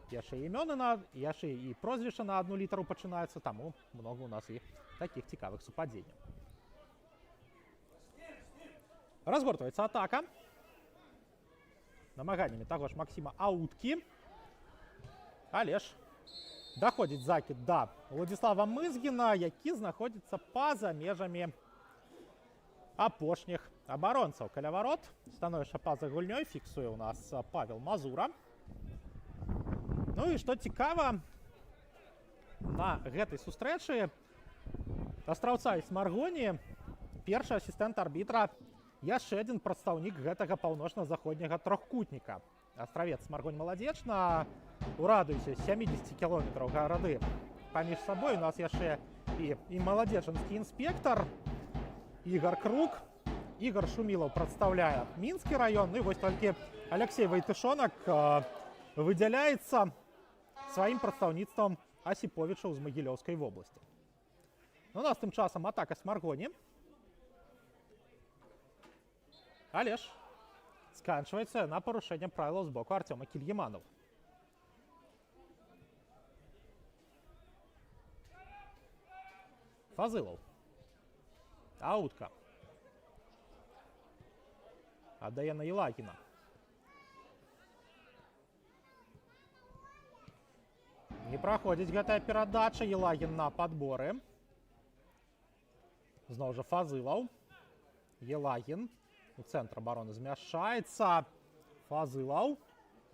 Яшчэ імёны яшчэ і прозвішча на одну літару пачынаецца, таму много у нас і такіх цікавых супадзенняў. Разгортваецца атака. Намаганнямі таго ж Максима Ауткі. Але ж даходзіць закід да Владислава Мызгіна, які знаходзіцца па-за межамі апошніх абаронцаў. Каля ворот становішча па-за гульнёй фіксуе у нас Павел Мазура. Ну і што цікава, на гэтай сустрэчы астраўца і Смаргоні першы асістэнт арбітра яшчэ адзін прадстаўнік гэтага паўночна-заходняга трохкутніка. Астравец Смаргонь Маладзечна у радыусе 70 кілометраў гарады паміж сабой. У нас яшчэ і маладзечанскі інспектар Ігор Крук. Ігор Шумілаў прадстаўляе Мінскі раён. Ну і вось толькі Алексей Вайтышонак выдзяляецца сваім прадстаўніцтвам Асіповічаў з Магілёўскай вобласці. У нас тым часам атака Смаргоні. Але ж сканчваецца на парушэнне правілаў з боку Артёма Кільгіманова. Фазылаў. Аутка. Аддае на Елагіна. Не праходзіць гэтая перадача. Елагін на падборы. Зноў жа Фазылаў. Елагін. У цэнтр абароны змяшчаецца. Фазылаў.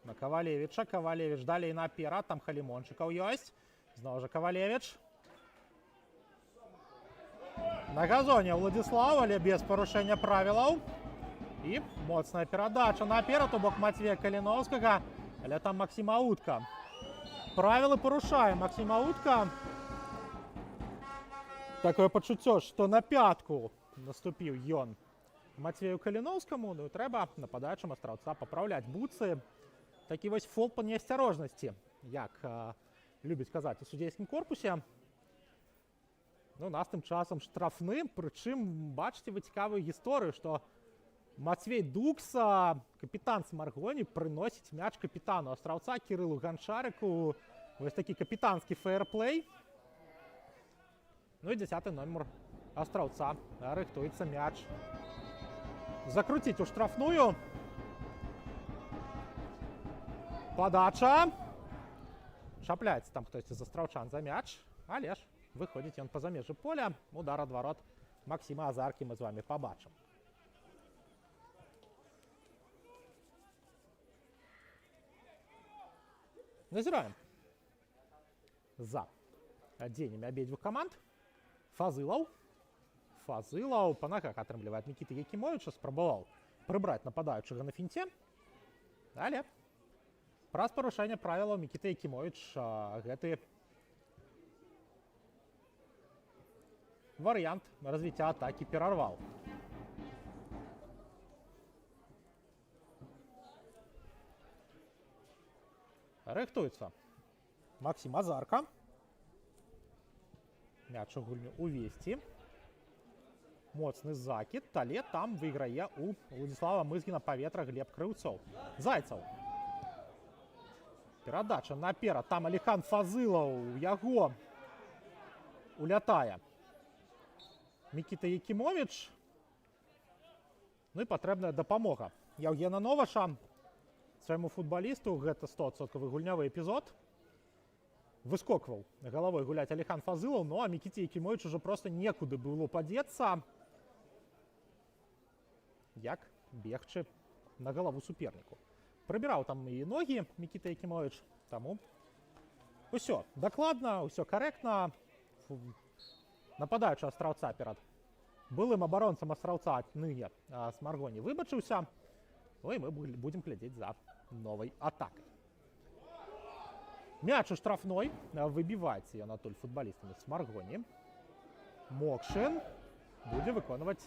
На Кавалевіча. Кавалевіч далей наперад. Там Халімончыкаў ёсць. Зноў жа Кавалевіч. На газоне Владислав, але без парушэння правілаў. І моцная перадача наперад у бок Матвея Каліновскага. Але там Максим Аутка. Правілы парушае Максим Аутка. Такое пачуццё, што на пятку наступіў ён Матвею Каліновскаму. Ну і трэба нападаючым астраўца папраўляць бутсы. Такі вось фол па неасцярожнасці, як любяць казаць у судзейскім корпусе. Ну, нас тым часам штрафны, прычым бачыце вы цікавую гісторыю, што Матвей Дукса, капітан Смаргоні, прыносіць мяч капітану астраўца Кірылу Ганчарыку. Вось такі капітанскі фэйрплэй. Ну і 10-й номер астраўца рыхтуецца мяч закруціць у штрафную. Падача. Шапляецца там хтосьці з астраўчан за мяч, але ж выходзіць ён па-за межы поля. Удар ад варот Максіма Азаркі мы з вами пабачым. Назіраем за дзеяннямі абедзвюх каманд. Фазылаў. Фазылаў па нагах атрымлівае ад Мікіты Якімовіча. Спрабаваў прыбраць нападаючага на фінце. Але праз парушэнне правілаў Мікіта Якімовіч гэты варыянт развіцця атакі перарваў. Рыхтуецца Максим Азарка. Мяч у гульню увесці. Моцны закід, але там выйграе у Владислава Мызгіна паветра Глеб Крыўцоў. Зайцаў. Перадача наперад. Там Алихан Фазылаў. Яго улятае Мікіта Якімовіч. Ну і патрэбная дапамога Яўгена Новаша свайму футбалісту. Гэта 100% гульнявы эпізод. Выскокваў галавой гуляць Аліхан Фазылаў, ну а Мікіце Якімовіч ужо проста некуды было падзецца, як бегчы на галаву суперніку. Прыбіраў там і ногі Мікіта Якімовіч, таму усё дакладна, усё карэктна. Нападаючы Астраўца перад былым абаронцам Астраўца ныне Смаргоні выбачыўся. Ну і мы будзем глядзець за новай атакай. Мяч у штрафной. Выбіваецца ён адтуль футбалістамі Смаргоні. Мокшин будзе выконваць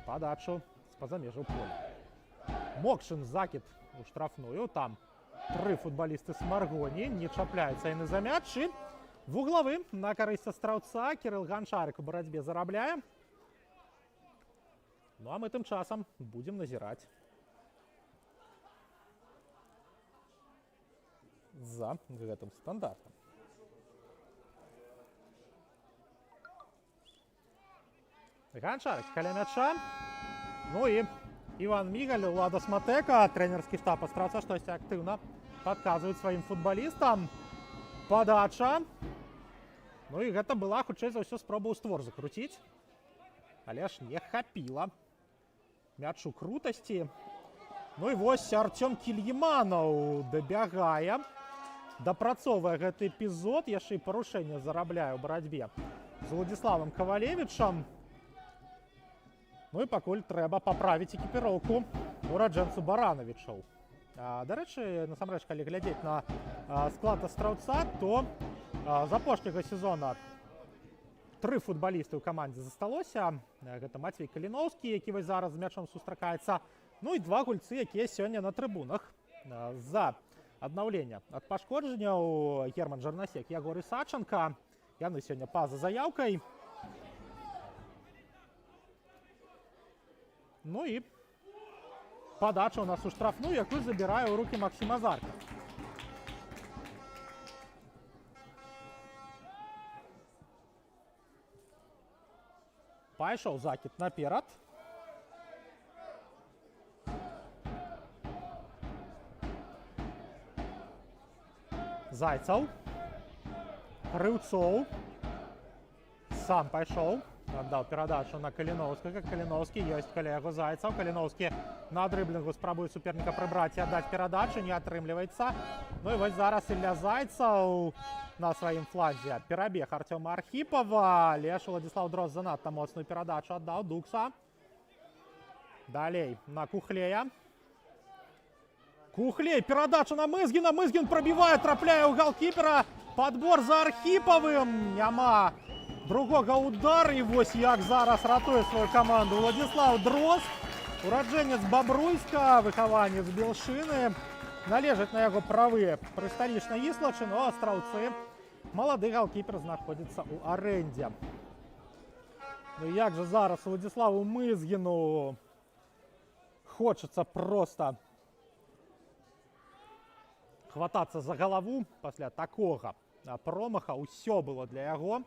падачу з-па-за межаў поля. Мокшин закід у штрафную. Там 3 футбалісты Смаргоні. Не чапляюцца яны за мяч. І вуглавы на карысць Астраўца. Кірыл Ганчарык у барацьбе зарабляе. Ну а мы тым часам будзем назіраць за гэтым стандартам. Ганчарык каля мяча. Ну і Іван Мігаль, Улада Сматэка, трэнерскі штаб Астраўца штосьці актыўна падказваюць сваім футбалістам. Падача. Ну і гэта была, хутчэй за ўсё, спроба ў створ закруціць. Але ж не хапіла мячу крутасці. Ну і вось Артём Кільіманаў дабягае. Дапрацоўвае гэты эпізод. Яшчэ і парушэнне зарабляе ў барацьбе з Уладзіславам Кавалевічам. Ну і пакуль трэба паправіць экіпіроўку ураджэнцу Баранавічаў. Да рэчы, насамрэч, калі глядзець на склад Астраўца, то з апошняга сезона 3 футбалісты ў камандзе засталося. Гэта Мацвей Каліноўскі, які вось зараз з мячом сустракаецца. Ну і 2 гульцы, якія сёння на трыбунах. За аднаўлення ад пашкоджанняў Герман Жарнасек, Ягор Ісаченка. Яны сёння па-за заяўкай. Ну і падача у нас у штрафную, якую забірае ў рукі Максім Азарка. Пайшоў закід наперад. Зайцаў. Крыўцоў. Сам пайшоў. Аддаў перадачу на Каліноўскага. Каліноўскі ёсць каля яго Зайцаў. Каліноўскі на дрыблінгу спрабуе суперніка прыбраць і аддаць перадачу. Не атрымліваецца. Ну і вось зараз Ілля Зайцаў на сваім фланзе. Перабег Артёма Архіпова. Але ж Уладзіслаў Дрозд занадта моцную перадачу аддаў. Дукса. Далей на Кухлея. Кухлей. Перадача на Мызгіна. Мызгін прабівае, трапляе ў галкіпера. Падбор за Архіповым. Няма другога удара. І вось як зараз ратуе свою каманду Уладзіслаў Дрозд. Ураджэнец Бабруйска, выхаванец Белшыны. Належаць на яго правы прысталічнай Іслачы, но Астраўцы. Малады галкіпер знаходзіцца ў арэндзе. Ну як жа зараз Уладзіславу Мызгіну хочацца проста хватацца за галаву пасля такога промаха. Усё было для яго.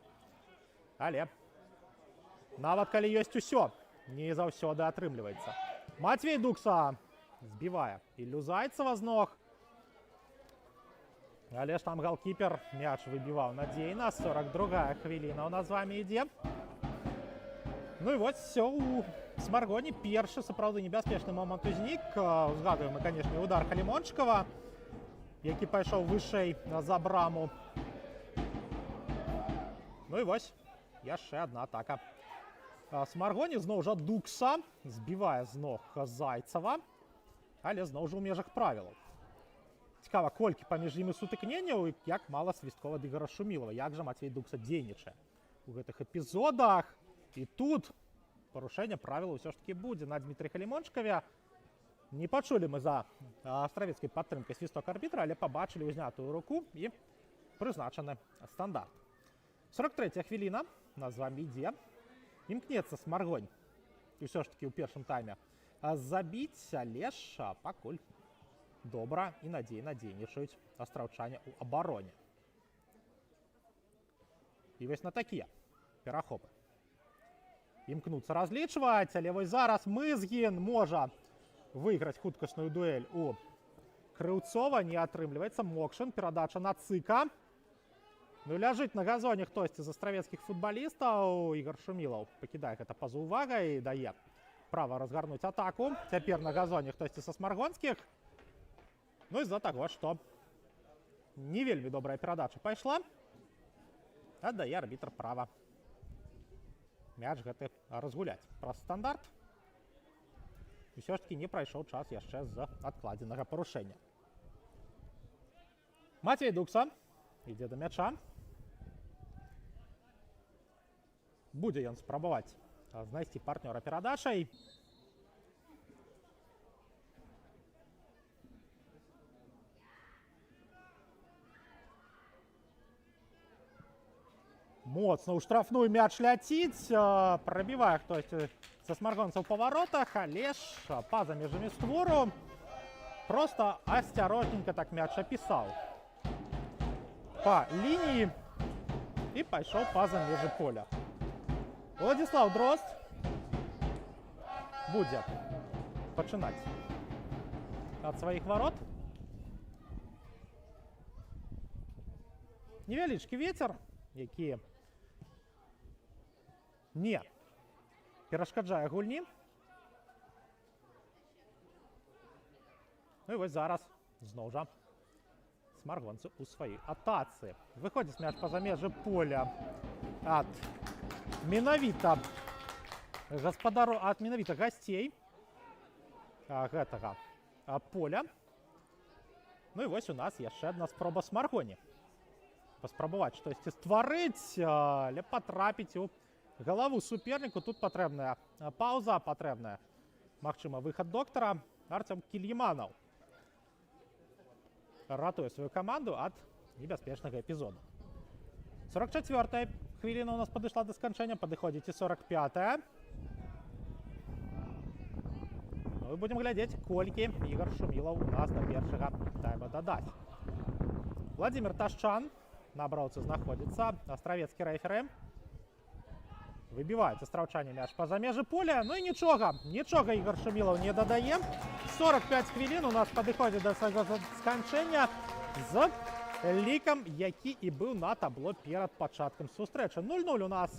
Але нават калі ёсць усё, не заўсёды атрымліваецца. Мацвей Дукса збівае Іллю Зайцава з ног. Але ж там галкіпер мяч выбіваў надзейна. 42-я хвіліна ў нас з вамі ідзе. Ну і вось все у Смаргоні. Першы сапраўды небяспечны момант узнік. Узгадуем мы, канешне, удар Халімончыкава, які пайшоў вышэй за браму. Ну і вось яшчэ адна атака. Смаргоні зноў жа Дукса збівае з ног Зайцава, але зноў жа ў межах правілаў. Цікава, колькі паміж імі сутыкненняў і як мала свісткова ад Ігора Шумілава. Як жа Мацвей Дукса дзейнічае у гэтых эпізодах. І тут парушэнне правілаў ўсё ж такі будзе на Дмітры Халімончыкаве. Не пачулі мы за астравецкай падтрымкай свісток арбітра, але пабачылі ўзнятую руку і прызначаны стандарт. 43-я хвіліна нас з вамі ідзе. Імкнецца Смаргонь ўсё ж такі ў першым тайме забіць, але ж пакуль добра і надзейна дзейнічаюць астраўчане ў абароне. І вось на такія перахопы. Імкнуцца разлічваць, але вось зараз Мызгін можа выйграць хуткасную дуэль у Крыўцова. Не атрымліваецца. Мокшин, перадача на Цыка. Ну, ляжыць на газоне хтосьці з астравецкіх футбалістаў. Ігор Шумілаў пакідае гэта па-за увагай, дае права разгарнуць атаку. Цяпер на газоне хтосьці са смаргонскіх. Ну, з-за таго, што не вельмі добрая перадача пайшла, аддае арбітр права мяч гэты разгуляць праз стандарт. Усё ж таки не прайшоў час яшчэ з адкладзенага парушэння. Мацей Дукса ідзе да мяча. Будзе ён спрабаваць знайсці партнёра перадачай. Моцна ў штрафную мяч ляціць. Прабівае хтосьці са смаргонцаў па варотах, але ж па-за межамі створу проста асцярожненька так мяч апісаў па лініі і пайшоў па-за межы поля. Владзіслаў Дрозд будзе пачынаць ад сваіх варот. Невялічкі вецер, які не перашкаджае гульні. Ну і вось зараз зноў жа смаргонцы ў сваёй атацы. Выходзіць мяч па-за межы поля ад менавіта гасцей гэтага поля. Ну і вось у нас яшчэ адна спроба смаргоні. Паспрабаваць штосьці стварыць, але патрапіць у галаву суперніку. Тут патрэбная пауза, патрэбная, магчыма, выхад доктара. Артём Кільяманаў ратуе сваю каманду ад небяспечнага эпізоду. 44-я хвіліна у нас падышла да сканчэння, падыходзіць і 45-я. Ну і будзем глядзець, колькі Ігор Шумілаў у нас да першага тайма дадаць. Владзімір Ташчан на аброўцы знаходзіцца. Астравецкі рэферы. Выбіваюць астраўчане мяч па-за межы поля. Ну і нічога Ігор Шумілаў не дадае. 45 хвілін у нас падыходзіць да свайго сканчэння з лікам, які і быў на табло перад пачаткам сустрэчы. 0-0 у нас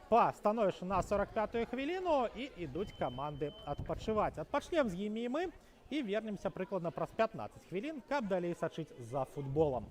па становішчы на 45-ю хвіліну і ідуць каманды адпачываць. Адпачнем з імі і мы і вернемся прыкладна праз 15 хвілін, каб далей сачыць за футболам.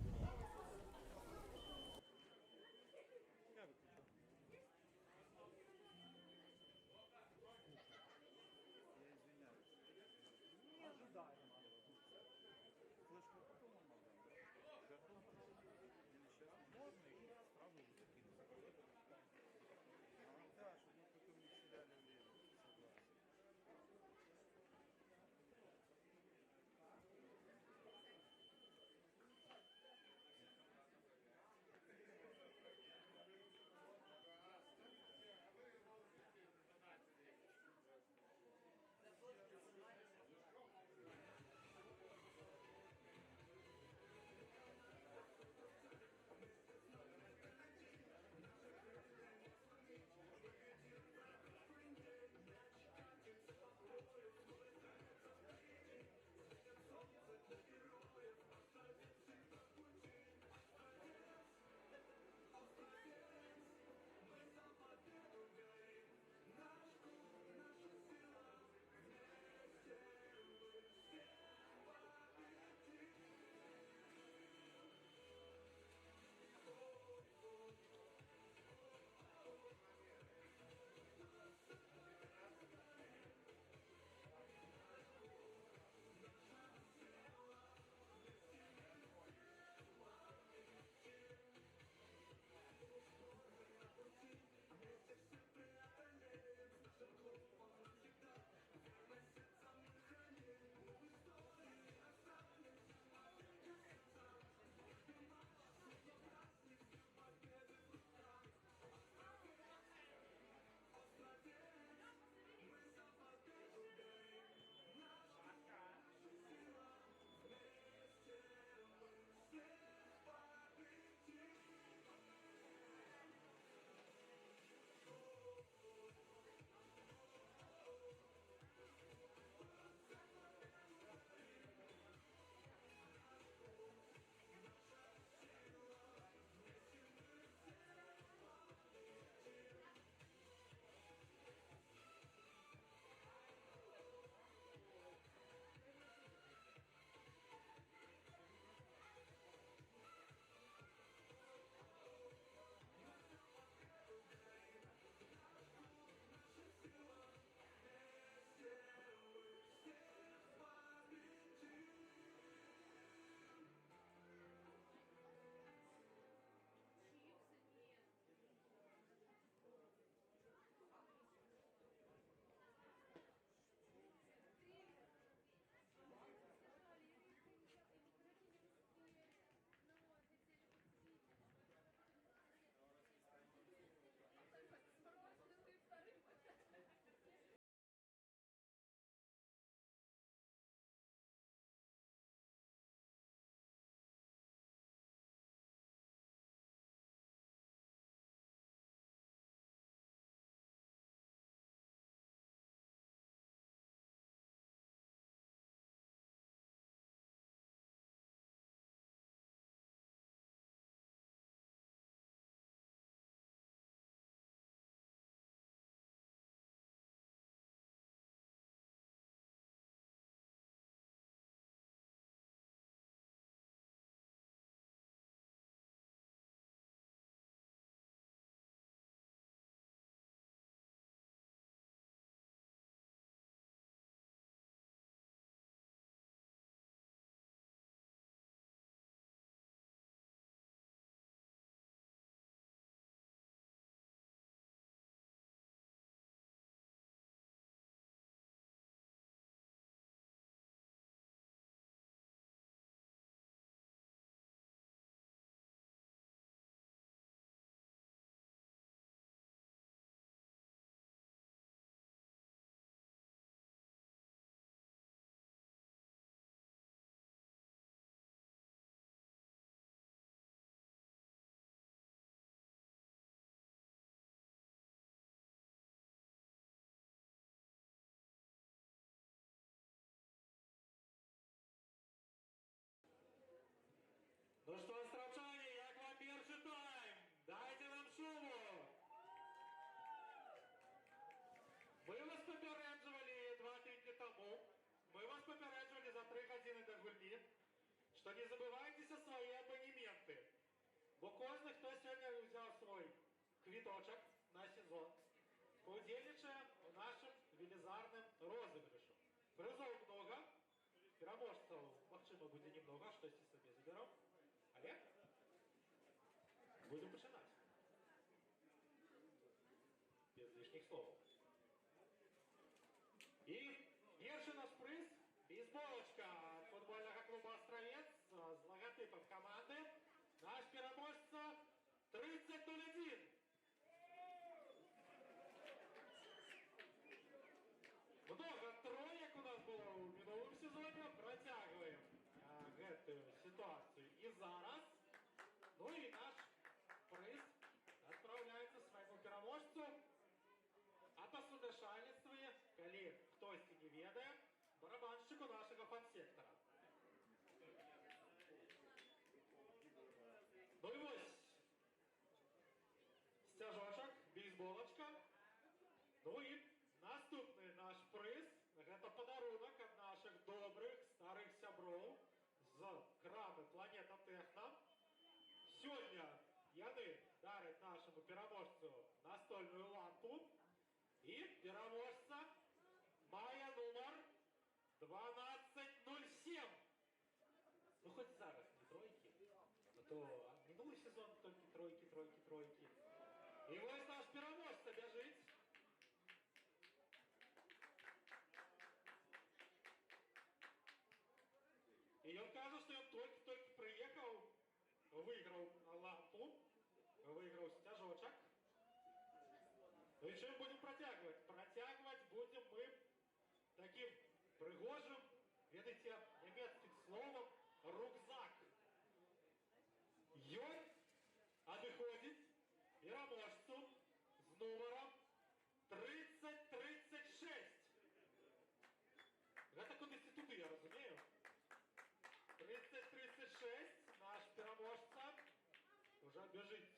попереджували за 3 години до гульні, що не забувайтеся свої абонементи. Бо кожен, хто сьогодні взяв свій квіточок на сезон, поудельничає в нашем велизарном розыгрыше. Призов много, переможцев, махчима будет немного, что если себе заберем. Олег? Будем начинать. Без лишних слов. И первый наш приз – бейсболочка футбольного клуба «Островец» с логотипом команды. Наш переможца 30-01. Много троек у нас было у минулым сезоне. Протягиваем эту ситуацию и зараз. Ну и наш приз отправляется своему переможцу. А посудошальництве, коли хтось не ведае, барабанщику нашего фан-сектора. Ну и вось стяжочек, бейсболочка. Ну и наступны наш прыз. Это подарунок от наших добрых старых сяброў з крамы Планета Техно. Сегодня яны дарят нашему переможцу настольную лампу. И переможца мае номер 1207. Ну хоть зараз не тройки, а то минулый сезон только тройки. И вот наш переможца бежит. И он кажется, что он только приехал, выиграл лампу, выиграл стяжочек. Ну и чем будем протягивать? Протягивать будем мы таким пригожим, видите, немецким словом рюкзак. Ён адыходит переможцу с номером 3036. Это куди туди, я разумею. 3036, наш переможца, уже бежит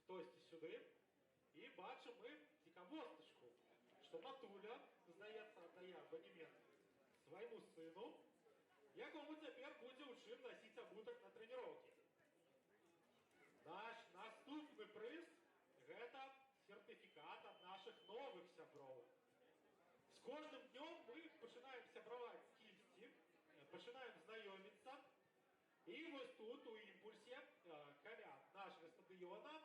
хтось сюди. І бачимо ми цікавосточку, що Матуля, здається, дає абонемент своєму сину, якому тепер буде у чим носити обуток на тренування. Наш наступний приз – це сертифікат від наших нових сяброў. З кожним днем ми починаємо сябравати з кісті, починаємо знайомитися. І ось тут, у імпульсі, каля нашого стадіона,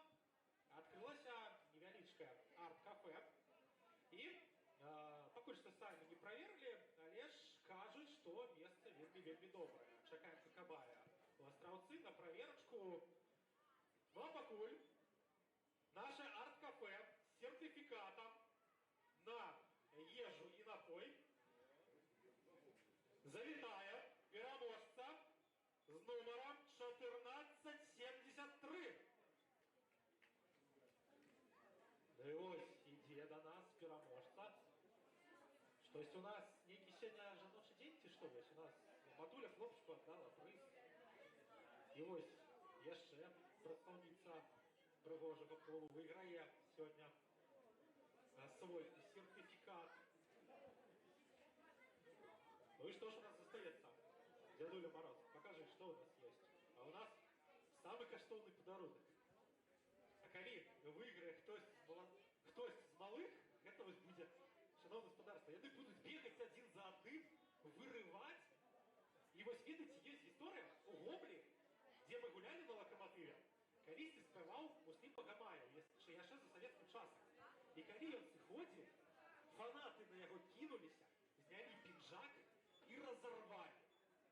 открылось невеличкое арт-кафе. И, покуль что сами не проверили, лишь кажут, что место вельми доброе. Чакаем какабая у Островцы на проверочку. Ну а покуль наше арт-кафе с сертификатом на ежу и напой завитая переможца с номером 1473. Ну и ось ідзе до нас переможца. Штось у нас некий сегодня жаночий день, ці што вось у нас Матуля хлопчику отдала прыз. І ось яшчэ прадстаўніца прыгожага клубу выйграе сегодня свой сертификат. Ну и что ж у нас остается? Дядуля Мороз, покажи, что у нас есть. А у нас самый каштоўны подарунок. А калі выйграе хтось з малых, гэта вось будзе, шановне господарство, яны будуць бегаць адзін за адным, вырываць. І вось ведаеце, ёсць гісторыя у Гомлі, дзе мы гулялі на лакаматыве. Калісьці спяваў Муслім Магамаев, яшчэ за савецкім часам. І калі ён сыходзіў, фанаты на яго кінуліся, знялі пінжак і разарвалі.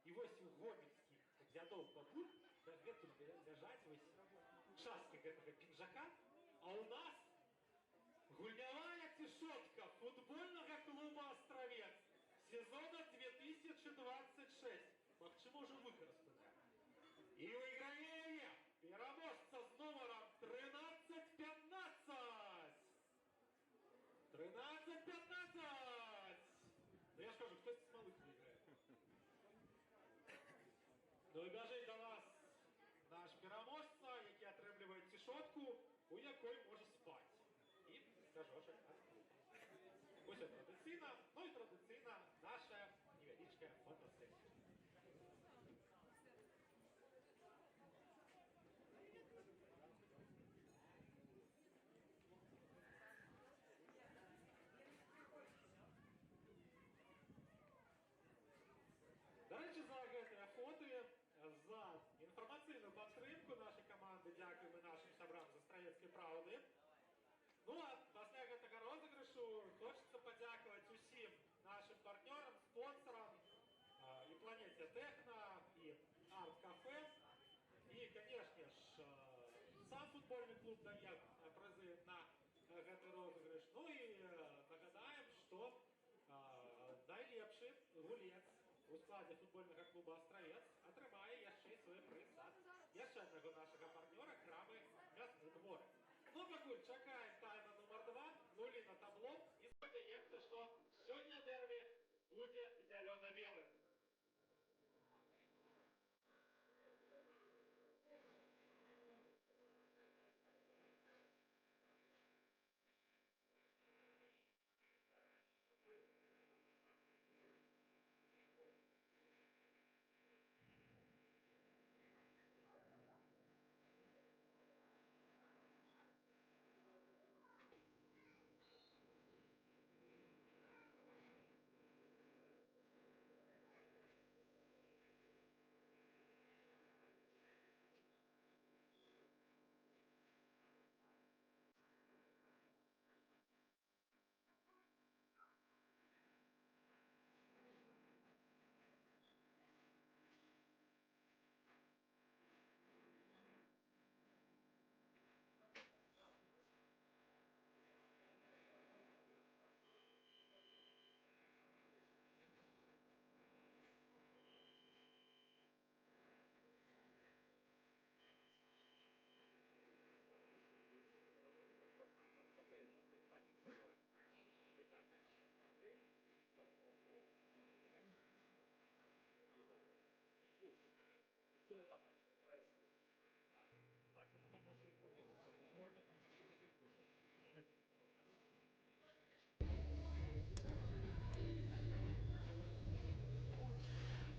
І вось у гомельскіх дзядоў бабуль дагэтуль ляжаць вось часткі гэтага пінжака, а у нас гульнявая цішотка футбольнага клуба «Островец» сезона 2026. Магчыма, ўжо выкарыстаная. І выйграе переможца з номером 1315. 1315! Ну я ж кажу, хтось з малих виграє. Ну і бежить до нас наш переможца, який атрымлівае цішотку, у якой може спати. І стяжочок ад клуба. Ось традиційна, ну і традиційна наша невеличка дзякуем і нашим сябрам з Астравецкай праўды. Ну а пасля гэтага розыгрышу хочацца падзякаваць усім нашим партнёрам, спонсорам, і Планете Техно, і Арт-кафе, і, конечно ж, сам футбольны клуб дае прызы на гэты розыгрыш. Ну і нагадаем, што найлепшы гулец у складзе футбольнага клуба «Астравец» атрымае яшчэ і свой прыз ад яшчэ аднаго нашага партнёра крамы «Мясны двор». Ну, пакуль чакаем тайма нумар 2, нулі на табло, і спадзяемся, што сёння дэрбі будзе зялёна-белым.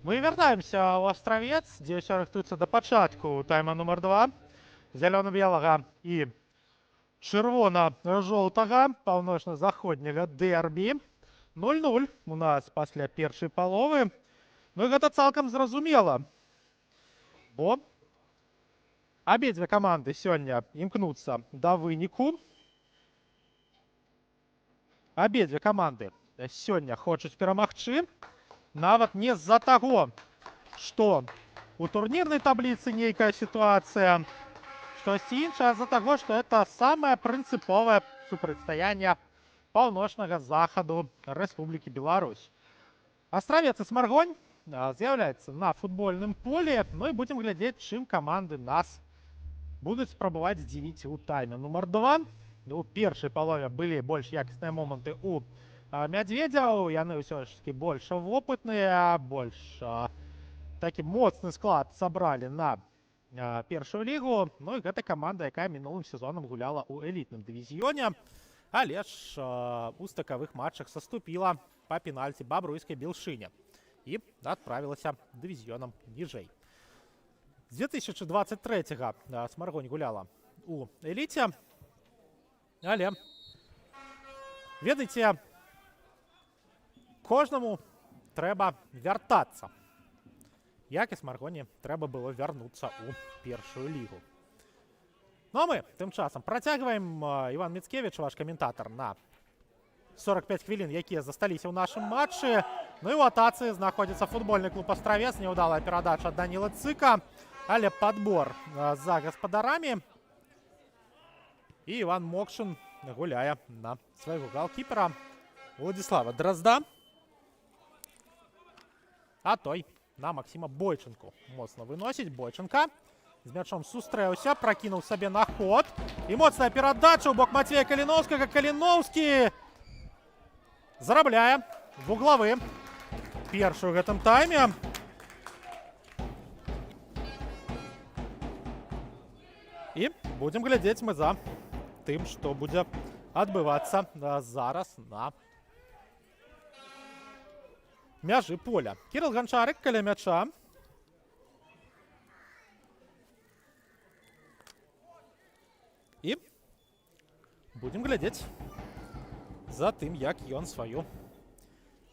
Мы вяртаемся ў Астравец, дзе ўсё рыхтуецца да пачатку тайма нумар 2 зялёна-белага і чырвона-жоўтага паўночна-заходняга дэрбі. 0-0 у нас пасля першай паловы. Ну і гэта цалкам зразумела, бо абедзве каманды сёння імкнуцца да выніку. Абедзве каманды сёння хочуць перамагчы. Нават не з-за таго, што у турнірнай табліцы нейкая сітуацыя, штосьці іншае, а з-за таго, што это самае прынцыповае супрацьстаянне паўночнага захаду Рэспублікі Беларусь. Астравец і Смаргонь з'яўляецца на футбольным полі. Ну і будзем глядзець, чым каманды нас будуць спрабаваць здзівіць у тайме нумар 2. У першай палове былі больш якасныя моманты у Мядзведзяў, яны ўсё ж такі больш вопытныя, больш такі моцны склад сабралі на першую лігу. Ну і гэта каманда, якая мінулым сезонам гуляла ў элітным дывізіёне, але ж у стыкавых матчах саступіла па пенальці бабруйскай Белшыне і адправілася дывізіёнам ніжэй. З 2023-го Смаргонь гуляла у эліце, але, ведаеце, кожнаму трэба вяртацца. Як і Смаргоні трэба было вярнуцца ў першую лігу. Ну а мы тым часам працягваем. Іван Міцкевіч, ваш каментатар на 45 хвілін, якія засталіся ў нашым матчы. Ну і ў атацы знаходзіцца футбольны клуб «Астравец». Няўдалая перадача ад Даніла Цыка, але падбор за гаспадарамі. І Іван Мокшын гуляе на свайго галкіпера Владислава Дрозда. А той на Максима Бойченку моцна выносіць. Бойченка з мячом сустрэўся, пракінуў сабе на ход. І моцная перадача ў бок Мацвея Каліноўскага. Каліноўскі зарабляе вуглавы першую ў гэтым тайме. І будзем глядзець мы за тым, што будзе адбывацца зараз на мяжы поля. Кірыл Ганчарык каля мяча. І будзем глядзець за тым, як ён сваю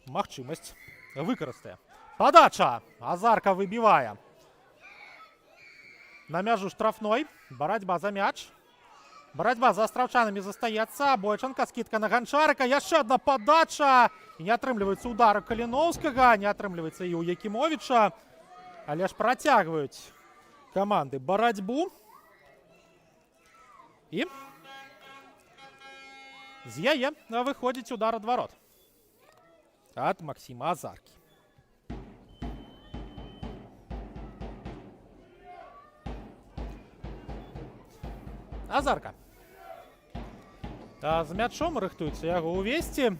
магчымасць выкарыстае. Падача! Азарка выбівае. на мяжу штрафной. Барацьба за мяч. Барацьба за астраўчанамі застаецца. Бойчанка, скидка на Ганчарыка. Яшчэ одна подача. І не атрымліваецца удара Каліноўскага. Не атрымліваецца і у Якімовіча. Але ж працягваюць каманды барацьбу. І з яе выходзіць удар ад варот ад Максіма Азаркі. Азарка. З мячом рыхтуецца яго ўвесці.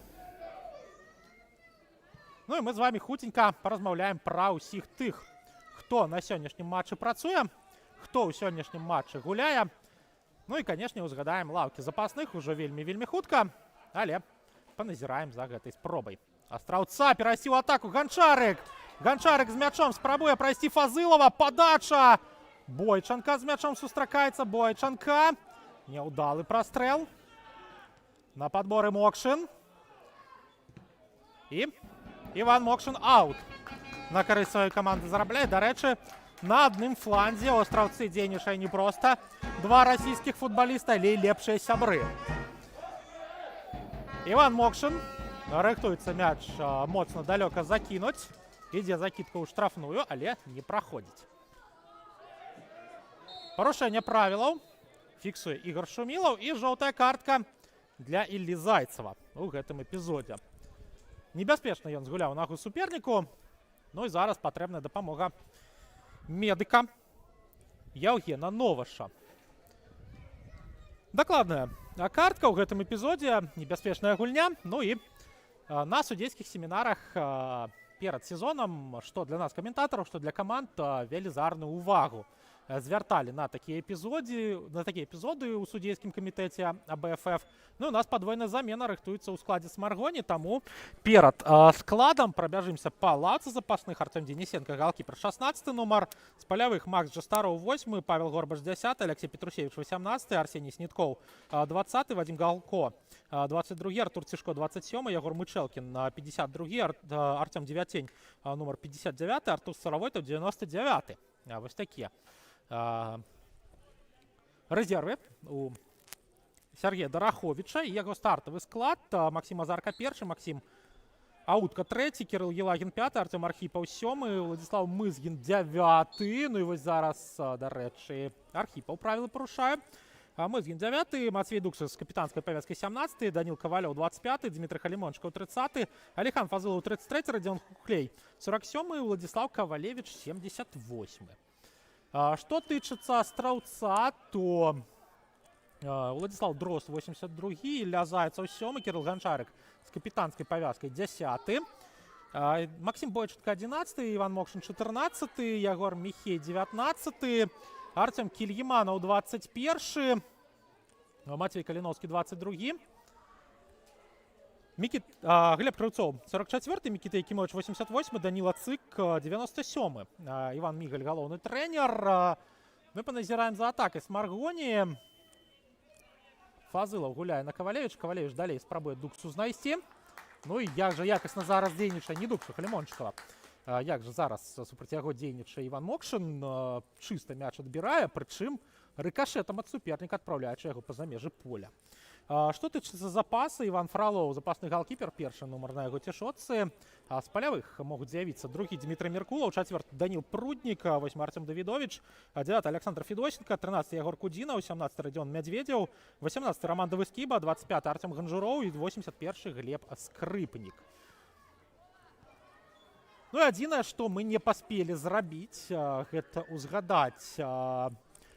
Ну і мы з вами хутенька паразмаўляем пра ўсіх тых, хто на сённяшнім матчы працуе, хто ў сённяшнім матчы гуляе. Ну і, канешне, узгадаем лаўкі запасных ужо вельмі хутка, але паназіраем за гэтай спробай. Астраўца перайсці ў атаку Ганчарык. Ганчарык з мячом спрабуе прайсці Фазылова. Падача. Бойчанка з мячом сустракаецца. Бойчанка. Няўдалы прастрэл. На падборы Мокшин. І Іван Мокшин аут. На карысць сваёй каманды зарабляе. Дарэчы, на адным фланзе ў Астраўцы дзейнічае не проста два расійскіх футбаліста, але і лепшыя сябры. Іван Мокшин. Рыхтуецца мяч моцна далёка закінуць. Ідзе закидка ў штрафную, але не праходзіць. Парушэнне правілаў фіксуе Ігор Шумілаў і жоўтая картка для Іллі Зайцева у гэтым эпізодзе. Небяспечна ён згуляў нагу суперніку. Ну і зараз патрэбная дапамога медыка Яўгена Новаша. Дакладная картка ў гэтым эпізодзе, небяспечная гульня. Ну і на судзейскіх семінарах перад сезонам, што для нас каментатараў, што для каманд, велізарную увагу звярталі на такія эпізоды ў судзейскім камітэце АБФФ. Ну, у нас падвойная замена рыхтуецца ў складзе Смаргоні, таму перад складам прабяжымся па лаўцы запасных. Артём Денисенко, галкіпер, 16 нумар, з палявых Макс Джастаров, 8, Павел Горбаш, 10, Алексей Петрусевич, 18, Арсений Снетков, 20, Вадим Галко, 22, Артур Цішко, 27, Ягор Мычелкин, 52, Артём Девятень, нумар 59, Артур Саравойтов, 99. Вось такія резервы у Сергея Дараховича і яго стартавы склад. Максим Азарка першы, Максим Аутка трэці, Кирилл Елагін 5, Артём Архіпаў 7, Владислав Мызгін 9. Ну і вось зараз, дарэчы, Архіпаў правілы парушае. Мызгін 9, Матвей Дуксас з капітанскай павязкай 17, Данил Ковалёў 25, Дмитрий Халімончыкаў 30, Алихан Фазылаў 33, Радзіон Хухлей 47, Владислав Ковалевич 78. Што тычыцца Астраўца, то Владислав Дрозд 82, Ілля Зайцаў 7, Кирилл Ганчарык з капітанскай павязкай 10, Максим Бойченко 11, Іван Мокшин 14, Ягор Міхей 19, Артём Кільяманаў 21, Матвей Каліноўскі 22, Глеб Крыўцоў 44, Мікіта Якімович 88, Даніла Цык 97, Іван Мігаль галоўны трэнер. Мы паназіраем за атакай Смаргоні. Фазылаў гуляе на Ковалевич, Ковалевич далей спрабуе Дуксу знайсці. Ну і як жа якасна зараз дзейнічае не Дуксу, Халімончыкава. Як жа зараз супраць яго дзейнічае Іван Мокшин, чыста мяч адбірае, прычым рыкашэтам ад суперніка адпраўляючы яго па-за межы поля. Што тычыцца запаса, Іван Фролоў, запасны галкіпер, першы нумар на яго цішотцы. З палявых могуць з'явіцца другі Дмітрий Меркулаў, 4 Даніл Пруднік, 8 Артём Давідович, 9 Александр Федосенко, 13 Ягор Кудзінаў, 17 Радзіон Мядзведзеў, 18 Роман Давыскіба, 25 Артём Ганжуроў і 81 Глеб Скрыпнік. Ну і адзінае, што мы не паспелі зрабіць, гэта узгадаць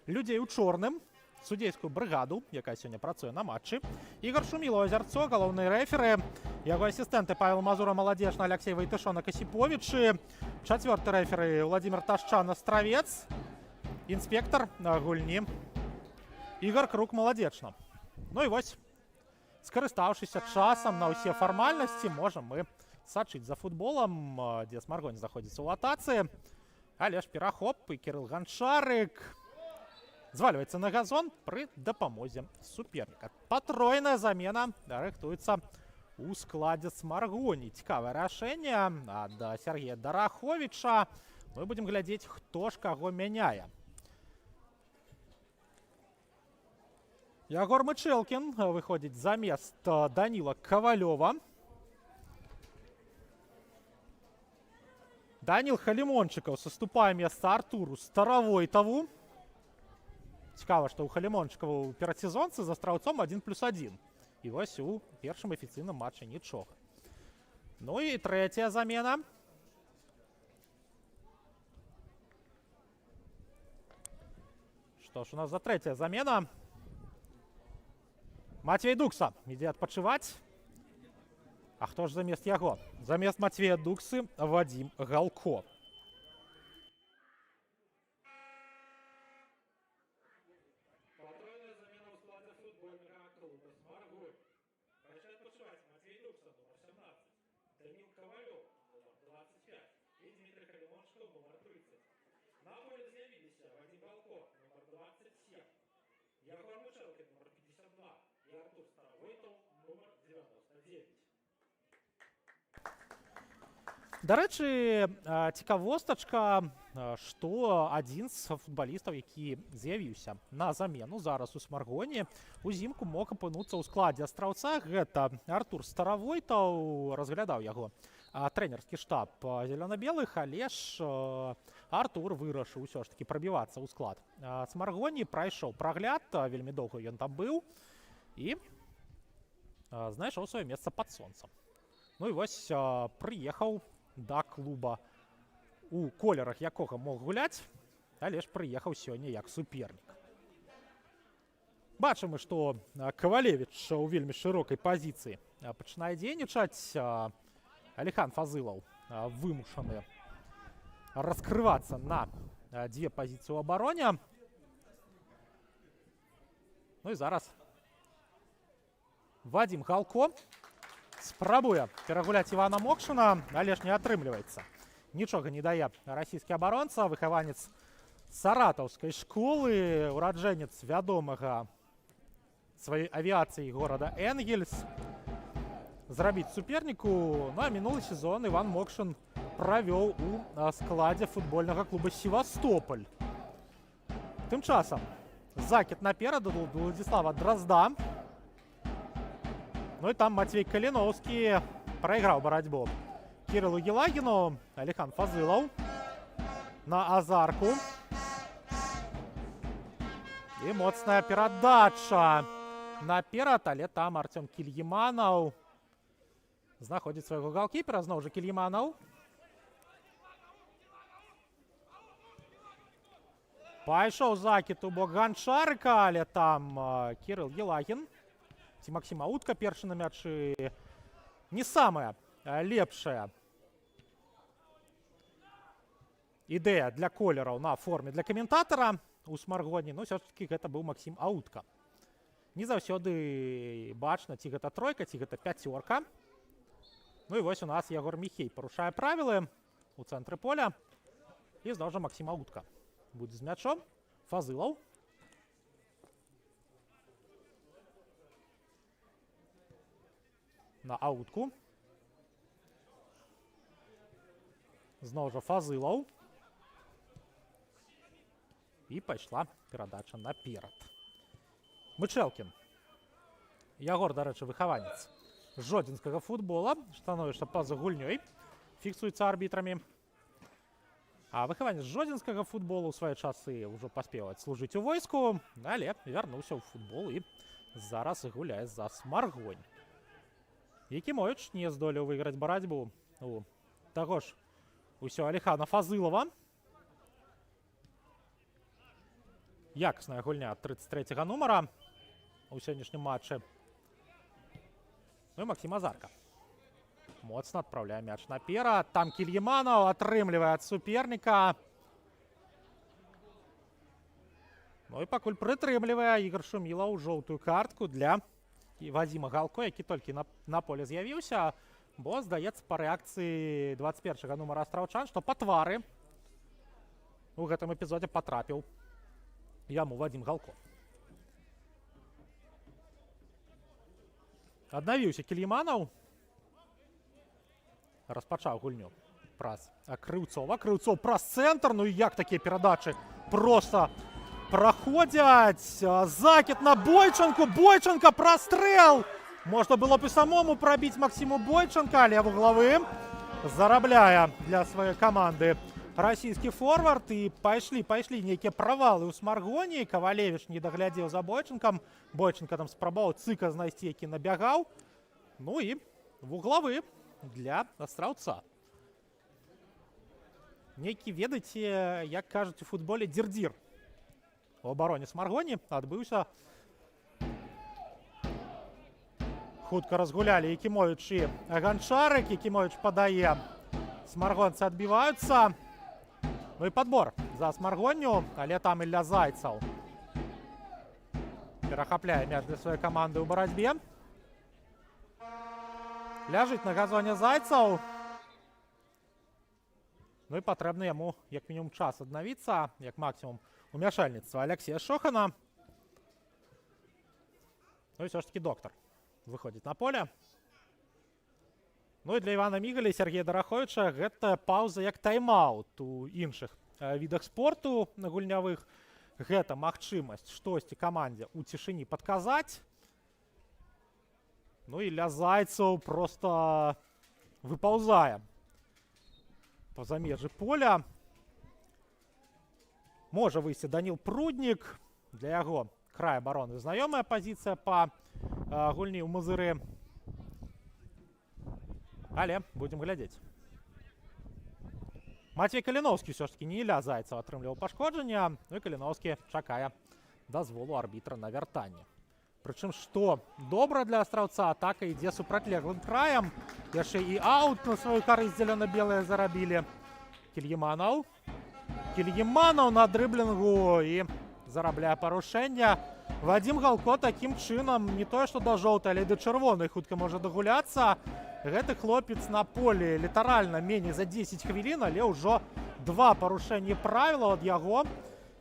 людзей у чорным, судзейскую брыгаду, якая сёння працуе на матчы. Ігор Шумілаў, Азярцо, галоўныя рэферы, яго асістэнты Павел Мазура, Маладзешна, Алексей Вайтышон, Касіповічы, 4-ты рэферы Владимир Ташчан, Астравец, інспектор гульні Ігор Крук, Маладзечна. Ну і вось, скарыстаўшыся часам на ўсе фармальнасці, можам мы сачыць за футболам, дзе Смаргонь знаходзіцца ў атацы. Але ж перахоп і Кирилл Ганчарык звальваецца на газон пры дапамозе суперніка. Патройная замена рыхтуецца у складзе Смаргоні. Цікавае рашэнне ад Сергея Дараховича. Мы будзем глядзець, хто ж каго мяняе. Ягор Мычелкин выходит замест Данила Ковалева. Данил Халімончыкаў саступае месца Артуру Старавойтаву. Цікава, што ў Халімончыкава ў перадсезонцы за страўцом 1+1. І вось у першым афіцыйным матчы нічога. Ну і трэцяя замена. Што ж у нас за трэцяя замена? Матвей Дукса ідзе адпачываць. А хто ж замест яго? Замест Матвея Дуксы Вадим Галко. Патрульная замена ў складзе футбольнага клуба «Смаргуль». Пачне адпачываць Матвей Дукса, номер 17, Данил Ковалёв, номер 25 і Дмитрий Халімончыкаў, номер 30. На поле з'явіліся Вадим Галко, номер 27, Ягор Мычелкин, номер 52 і Артур Старавойтаў, номер 99. Дарэчы, цікавостачка, што адзін з футбалістаў, які з'явіўся на замену зараз у Смаргоне, узімку мог апынуцца ў складзе астраўца. Гэта Артур Старавойтаў, разглядаў яго трэнерскі штаб зелёна-белых, але ж Артур вырашыў усё ж такі прабівацца ў склад Смаргоні, прайшоў прагляд, вельмі доўга ён там быў і знайшоў сваё месца пад сонцам. Ну і вось прыехаў да клуба, у колерах якога мог гуляць, але ж прыехаў сёння як супернік. Бачым, што Кавалевіч у вельмі шырокай пазіцыі пачынае дзейнічаць. Аліхан Фазылаў вымушаны раскрывацца на дзве пазіцыі ў абароне. Ну і зараз Вадим Галко спрабуе перагуляць Івана Мокшына, але ж не атрымліваецца. Нічога не дае расійскі абаронца, выхаванец саратаўскай школы, ураджэнец вядомага сваёй авіяцыі горада Энгельс. Зрабіць суперніку, ну а мінулы сезон Іван Мокшын правёў у складзе футбольнага клуба «Севастополь». Тым часам закід наперад у Владзіслава Дразда. Ну і там Матвей Каліноўскі прайграў барацьбу Кірылу Елагіну. Аліхан Фазылаў на азарку. І моцная перадача наперад, але там Артём Кільіманаў знаходзіць свайго галкіпера. Зноў жа Кільіманаў. Пайшоў закід у бок Ганчарыка, але там Кірыл Елагін. Ці Максім Аутка першы на мячы. Не самая лепшая ідэя для колераў на форме для каментатара у Смаргоне, но ўсё-такі гэта быў Максім Аутка. Не заўсёды бачна, ці гэта тройка, ці гэта пяцёрка. Ну і вось у нас Ягор Міхей парушае правілы у цэнтры поля. І зноў жа Максім Аутка будзе з мячом. Фазылаў. На Аутку. Зноў жа Фазылаў. І пайшла перадача наперад. Мычелкін. Ягор, дарэчы, выхаванец жодзінскага футбола, становішся па-за гульнёй, фіксуецца арбітрамі. А выхаванец жодзінскага футболу ў свае часы ўжо паспеў адслужыць у войску, але вярнуўся ў футбол і зараз гуляе за Смаргонь. Якімовіч не здолеў выйграць барацьбу у таго ж усё Аліхана Фазылава. Якасная гульня 33-го нумара у сённяшнім матчы. Ну і Максім Азарка моцна адпраўляе мяч наперад. Там Кільіманаў атрымлівае ад суперніка. Ну і пакуль прытрымлівае Ігор Шумілаў жоўтую картку для Вадзіма Галко, які толькі на поле з'явіўся, бо, здаецца, па рэакцыі 21-го нумара астраўчан, што па твары у гэтым эпізодзе патрапіў яму Вадзім Галко. Аднавіўся Кільіманаў. Распачаў гульню праз Крыўцова. Крыўцоў праз цэнтр. Ну і як такія перадачы? Проста проходять. Закид на Бойченку. Бойченко, прострел. Можна было б і самому пробить Максиму Бойченко, але вугловым, зарабляя для своей команды российский форвард. И пошли некие провалы у Смаргоні. Ковалевич не доглядел за Бойченком. Бойченко там спробовал цика знайти, який набегал. Ну и вугловы для Астраўца. Некий, ведаеце, як кажуть у футболе, дирдир. У обороне Смаргоні адбыўся. Хутка разгулялі Якимович и Ганчарык. Якимович подае. Смаргонцы отбиваются. Ну и подбор за Смаргонню. Але там Ілля Зайцаў перахапляе мяч для своей команды у борьбе. Ляжыць на газоне Зайцаў. Ну и патрэбна яму, як мінімум, час аднавіцца, як максимум умяшальніцтва Алексея Шохана. Ну и все ж таки доктор выходит на поле. Ну и для Івана Мігаля і Сергея Дараховича гэта пауза як тайм-аут у іншых відах спорту на гульнявых. Гэта магчымасць штосьці камандзе у цішыні падказаць. Ну и Ілля Зайцаў просто выпаўзае па-за межы поля. Можа выйсці Даніл Пруднік. Для яго край абароны знаёмая пазіцыя па гульні ў Мазыры. Але будем глядзець. Матвей Каліноўскі ўсё ж таки не Ілля Зайцаў атрымліваў пашкоджання. Ну і Каліноўскі чакае дазволу арбітра на вяртанне. Прычым, што добра для Астраўца, атака ідзе супрацьлеглым краем. Яшчэ і аут на сваю карысць зелена-белыя зарабілі. Кільяманаў. Кільяманаў на дрыблінгу і зарабляе парушэння. Вадзім Галко такім чынам не тое, што да жоўтай, але да чырвонай хутка можа дагуляцца. Гэты хлопец на полі літаральна меней за 10 хвілін, але ўжо 2 парушэнні правілаў ад яго.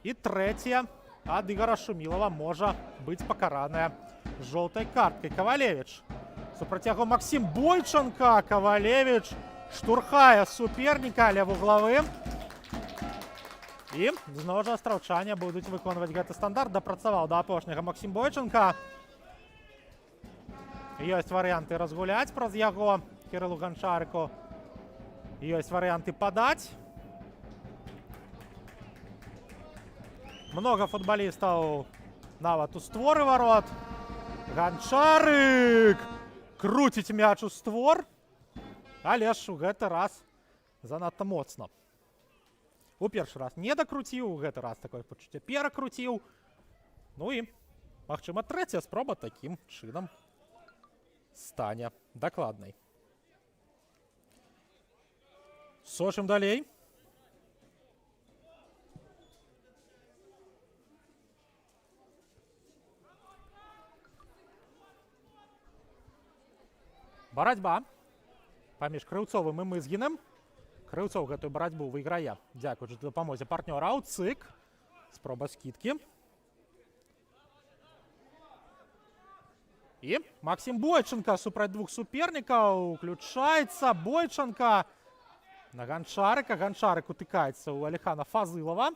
І трэцяе ад Ігора Шумілава можа быць пакараная жоўтай карткай. Ковалевич. Супраць яго Максим Бойченко. Ковалевич штурхае суперніка, але вуглавым. І зноў жа астраўчане будуць выконваць гэты стандарт. Дапрацаваў да апошняга Максим Бойченко. Ёсць варыянты разгуляць праз яго Кірылу Ганчарыку. Ёсць варыянты падаць. Много футболістаў нават у створы ворот. Ганчарык круціць мяч у створ. Але ж у гэты раз занадта моцна. У першы раз не дакруціў, у гэты раз такое пачуцце перакруціў. Ну і, магчыма, трэцяя спроба такім чынам стане дакладнай. Сочым далей. Барацьба паміж Крыўцовым і Мызгіным. Крыўцоў гэтую барацьбу выйграе дзякуючы дапамозе партнёра Аўцык. Спроба скідкі. І Максим Бойченко супраць двух супернікаў. Уключаецца Бойченко на Ганчарыка. Ганчарык утыкаецца ў Алехана Фазылова.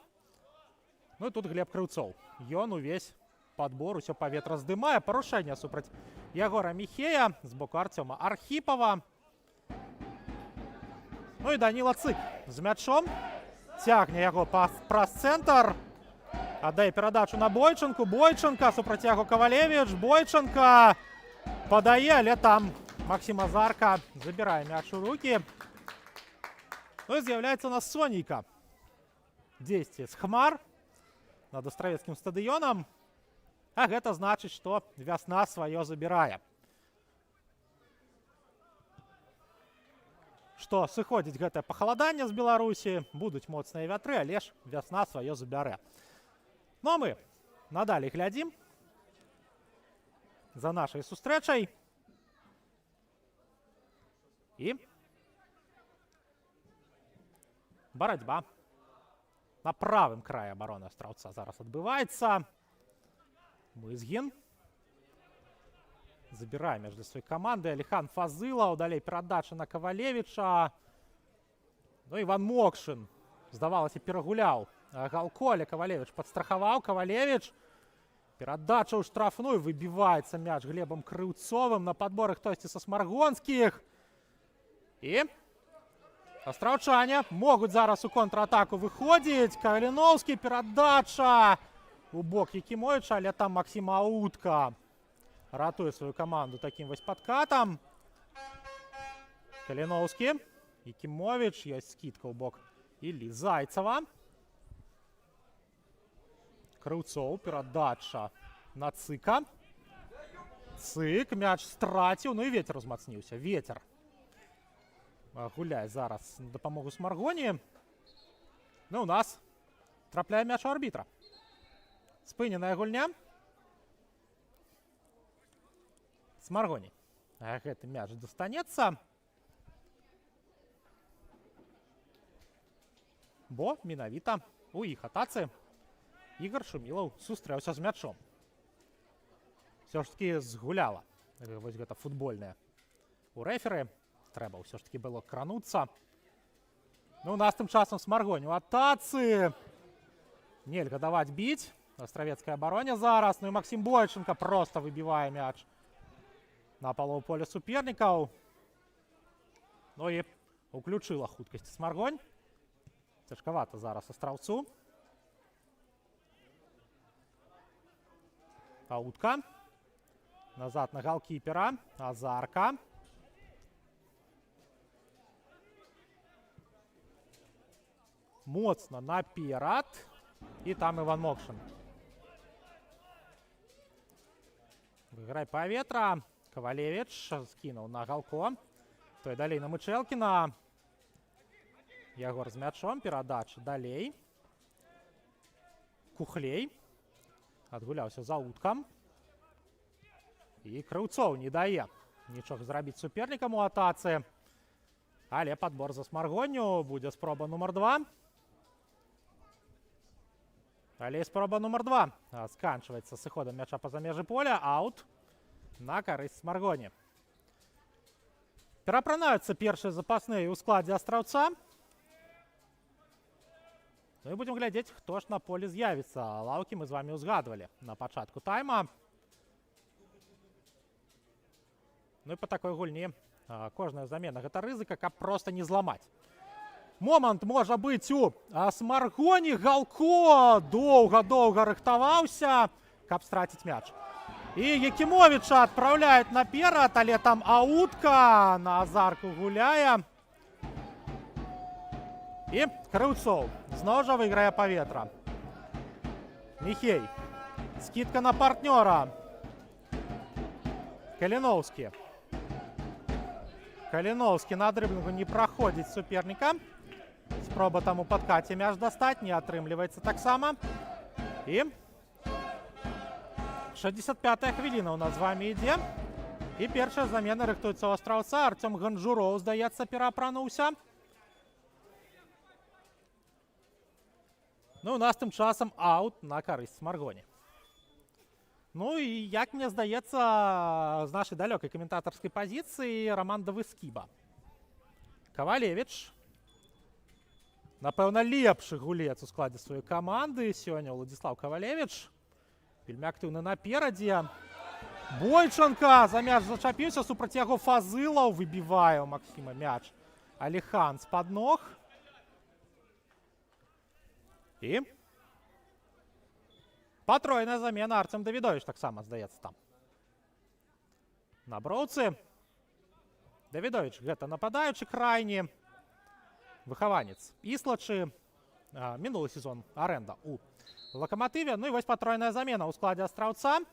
Ну і тут Глеб Крыўцоў. Ён увесь падбор, усё паветра здымае. Парушэнне супраць Ягора Міхея з боку Артёма Архіпова. Ну і Даніла Цык з мячом. Цягне яго праз цэнтр. Аддае перадачу на Бойченку. Бойченко супраць яго Ковалевич. Бойченко падае, але там Максим Азарка забірае мяч у рукі. Ну і з'яўляецца у нас Сонейка. Дзесьці з Хмар над Астравецкім стадыёнам. А гэта значыць, што вясна сваё забірае. Што сыходзіць гэтае пахаладанне з Беларусі, будуць моцныя вятры, але ж вясна сваё забярэ. Ну а мы надалей глядзім за нашай сустрэчай. І барацьба на правым краі абароны Астраўца зараз адбываецца. Мызгін забірае мяч для сваёй каманды. Алехан Фазылаў, далей перадача на Ковалевича. Ну, Іван Мокшин, здавалася, перагуляў Галко, але Кавалевич подстраховал. Кавалевич. Передача у штрафную. Выбивается мяч Глебом Крыльцовым. На подборы хтосьці со Сморгонских. И астраўчане могут зараз у контратаку выходить. Калиновский, передача у бок Якимовича, але там Максим Аутка ратуе свою команду таким вось подкатом. Калиновский, Якимович, есть скидка у бок Іллі Зайцева. Крыльцов, передача на Цыка. Цык, мяч стратил, ну и ветер узмацніўся. Ветер гуляе зараз на дапамогу Смаргоні. Ну, у нас трапляе мяч у арбітра. Спыненая гульня. Смаргоні. Гэты мяч достанецца. Бо менавіта у іх атацы Ігор Шумілаў сустрэўся з мячом. Все ж таки згуляла вось гэта футбольная у рэферы. Трэба ўсё ж таки было крануцца. Ну, у нас тым часам Смаргонь у атацы. Нельга даваць біць. Астравецкая абароне зараз. Ну і Максим Бойченко просто выбівае мяч на палову поля супернікаў. Ну і уключыла хуткасць Смаргонь. Цяжкавата зараз астраўцу. Аутка. Назад на галкіпера. Азарка. Моцна наперад. І там Іван Мокшин. Выграй паветра. Кавалевич скінуў на Галко. Той далей на Мычэлкіна. Ягор з мячом. Перадача далей. Кухлей. Адгуляўся за уткам. І Крыльцоў не дае нічога зрабіць супернікам у атацы. Але падбор за Смаргонню. Будзе спроба нумар 2. Але спроба нумар 2 сканчваецца сыходам мяча па-за межы поля. Аут на карысць Смаргоні. Перапранаюцца першыя запасныя ў складзе астраўца. Ну і будзем глядзець, хто ж на полі з'явіцца. Лаўкі мы з вамі ўзгадвалі на пачатку тайма. Ну і па такой гульні кожная замена гэта рызыка, каб проста не зламаць. Момант можа быць у Смаргоні. Галко доўга-доўга рыхтаваўся, каб страціць мяч. І Якимовича адпраўляюць наперад, але там Аутка на Азарку гуляе. І Крыльцоў зноў жа выйграе паветра. Міхей. Скидка на партнёра. Калиновский. Калиновский на дрыблінгу не праходзіць суперніка. Спроба там у падкаце мяч дастаць, не атрымліваецца таксама. І 65-я хвіліна у нас з вамі ідзе. І першая замена рыхтуецца ў астраўца. Артём Ганжуроў, здаецца, пераапрануўся. Ну, у нас тым часам аут на карысць Смаргоні. Ну і, як мне здаецца, з нашай далёкай каментатарскай пазіцыі Рамандавы скіба. Кавалевич. Напэўна, лепшы гулец у складзе сваёй каманды. Сёння Уладзіслаў Кавалевич. Вельмі актыўны наперадзе. Бойченко за мяч зачапіўся. Супраць яго Фазылаў выбівае ў Максіма мяч. Аліхан з-пад ног. І патройная замена. Арцем Давідович таксама, здаецца, там. На броўцы. Давідович гэта нападаючы крайні. Выхаванец Іслачы. Мінулы сезон аренда у Лакаматыве. Ну і вось патройная замена ў складзе астраўца.